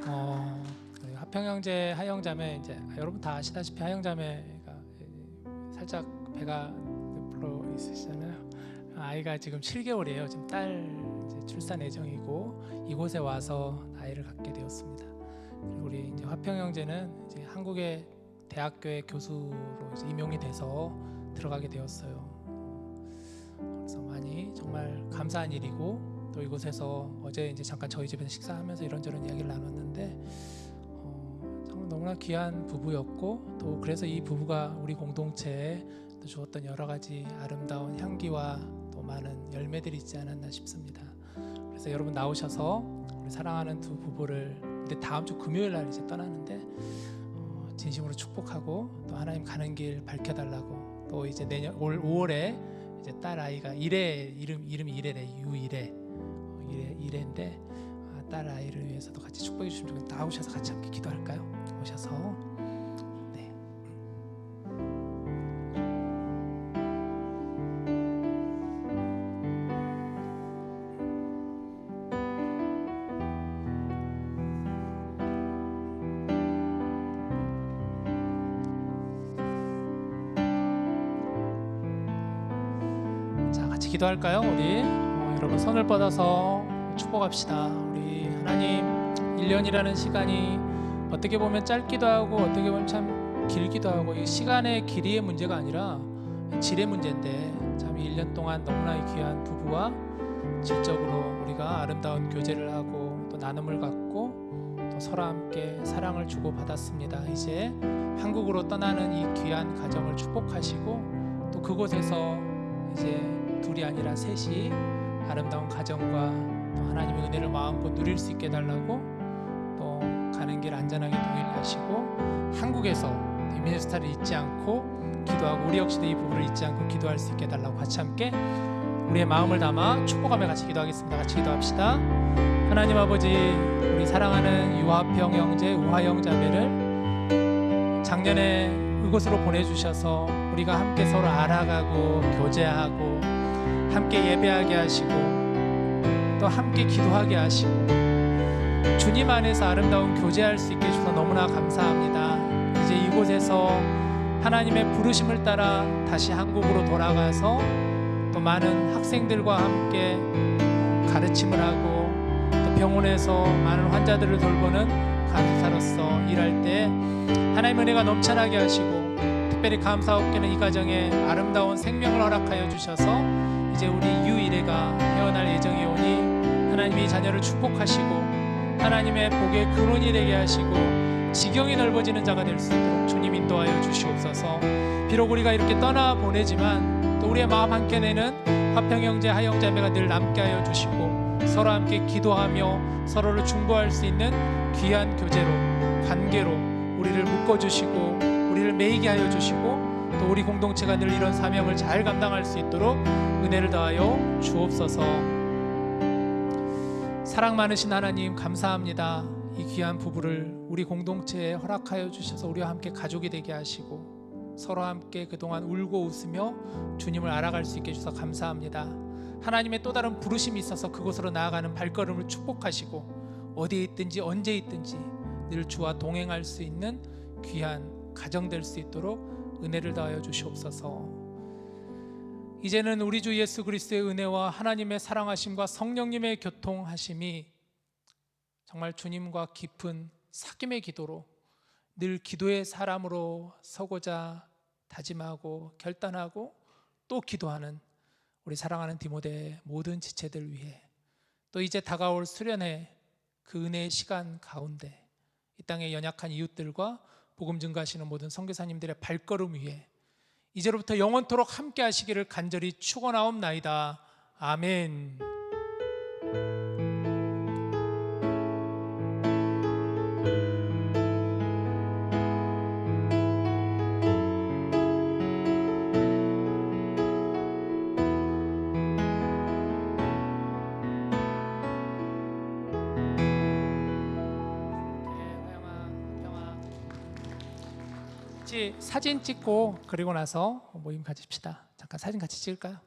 그 화평형제 하영자매 이제 여러분 다 아시다시피 하영자매가 살짝 배가 불어 있으시잖아요. 아이가 지금 7개월이에요. 지금 딸 이제 출산 예정이고 이곳에 와서 아이를 갖게 되었습니다. 그리고 우리 이제 화평형제는 이제 한국의 대학교의 교수로 이제 임용이 돼서 들어가게 되었어요. 그래서 많이 정말 감사한 일이고 또 이곳에서 어제 이제 잠깐 저희 집에서 식사하면서 이런저런 이야기를 나눴는데 정말 너무나 귀한 부부였고 또 그래서 이 부부가 우리 공동체에 또 주었던 여러 가지 아름다운 향기와 또 많은 열매들이 있지 않았나 싶습니다. 그래서 여러분 나오셔서 우리 사랑하는 두 부부를 근데 다음 주 금요일 날 이제 떠나는데 진심으로 축복하고 또 하나님 가는 길 밝혀달라고 또 이제 내년 올 5월에 이제 딸 아이가 이름이 이래래 이래인데 딸 아이를 위해서도 같이 축복해 주시면 좋겠는데 나오셔서 같이 함께 기도할까요? 오셔서 네. 자 같이 기도할까요? 우리 여러분 손을 뻗어서 축복합시다. 우리 하나님 1년이라는 시간이 어떻게 보면 짧기도 하고 어떻게 보면 참 길기도 하고 이 시간의 길이의 문제가 아니라 질의 문제인데 참 1년 동안 너무나 귀한 부부와 질적으로 우리가 아름다운 교제를 하고 또 나눔을 갖고 또 서로 함께 사랑을 주고받았습니다. 이제 한국으로 떠나는 이 귀한 가정을 축복하시고 또 그곳에서 이제 둘이 아니라 셋이 아름다운 가정과 또 하나님의 은혜를 마음껏 누릴 수 있게 해달라고 또 가는 길 안전하게 동행하시고 한국에서 미네소타를 잊지 않고 기도하고 우리 역시도 이 부부를 잊지 않고 기도할 수 있게 해달라고 같이 함께 우리의 마음을 담아 축복하며 같이 기도하겠습니다. 같이 기도합시다. 하나님 아버지 우리 사랑하는 유화평 형제 우화영 자매를 작년에 이곳으로 보내주셔서 우리가 함께 서로 알아가고 교제하고 함께 예배하게 하시고 또 함께 기도하게 하시고 주님 안에서 아름다운 교제할 수 있게 해주셔서 너무나 감사합니다. 이제 이곳에서 하나님의 부르심을 따라 다시 한국으로 돌아가서 또 많은 학생들과 함께 가르침을 하고 또 병원에서 많은 환자들을 돌보는 간호사로서 일할 때 하나님의 은혜가 넘쳐나게 하시고 특별히 감사하게는 이 가정에 아름다운 생명을 허락하여 주셔서 이제 우리 유일애가 태어날 예정이 오니 하나님이 자녀를 축복하시고 하나님의 복의 근원이 되게 하시고 지경이 넓어지는 자가 될 수 있도록 주님 인도하여 주시옵소서. 비록 우리가 이렇게 떠나보내지만 또 우리의 마음 한켠에는 화평형제 하영자매가 늘 남게 하여 주시고 서로 함께 기도하며 서로를 중보할 수 있는 귀한 교제로 관계로 우리를 묶어주시고 우리를 매이게 하여 주시고 또 우리 공동체가 늘 이런 사명을 잘 감당할 수 있도록 은혜를 더하여 주옵소서. 사랑 많으신 하나님 감사합니다. 이 귀한 부부를 우리 공동체에 허락하여 주셔서 우리와 함께 가족이 되게 하시고 서로 함께 그동안 울고 웃으며 주님을 알아갈 수 있게 해주셔서 감사합니다. 하나님의 또 다른 부르심이 있어서 그곳으로 나아가는 발걸음을 축복하시고 어디에 있든지 언제 있든지 늘 주와 동행할 수 있는 귀한 가정 될 수 있도록 은혜를 더하여 주시옵소서. 이제는 우리 주 예수 그리스도의 은혜와 하나님의 사랑하심과 성령님의 교통하심이 정말 주님과 깊은 사귐의 기도로 늘 기도의 사람으로 서고자 다짐하고 결단하고 또 기도하는 우리 사랑하는 디모데의 모든 지체들 위해 또 이제 다가올 수련회 그 은혜의 시간 가운데 이 땅의 연약한 이웃들과 복음 증거하시는 모든 선교사님들의 발걸음 위에 이제로부터 영원토록 함께 하시기를 간절히 축원하옵나이다. 아멘. 같이 사진 찍고 그리고 나서 모임 가집시다. 잠깐 사진 같이 찍을까요?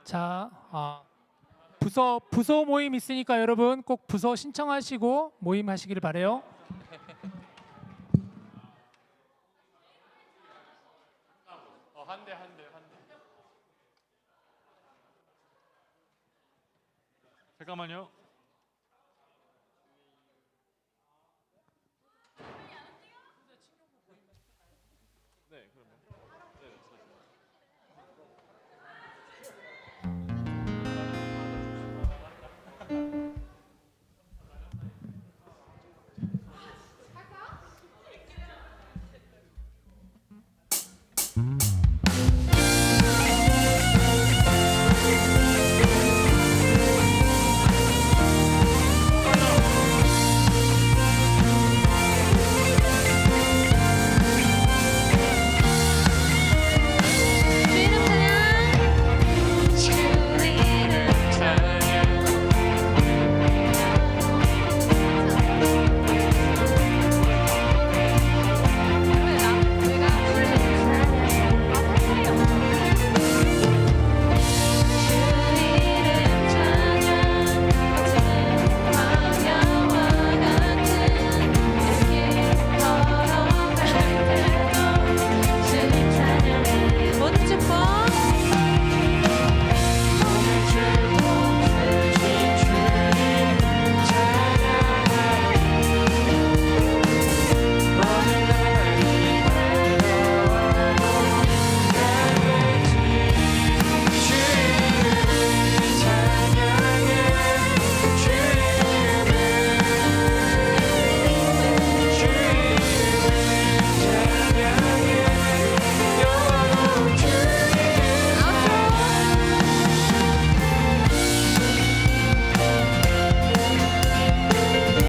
자, 부서 모임 있으니까 여러분 꼭 부서 신청하시고 모임하시기를 바래요. 잠깐만요.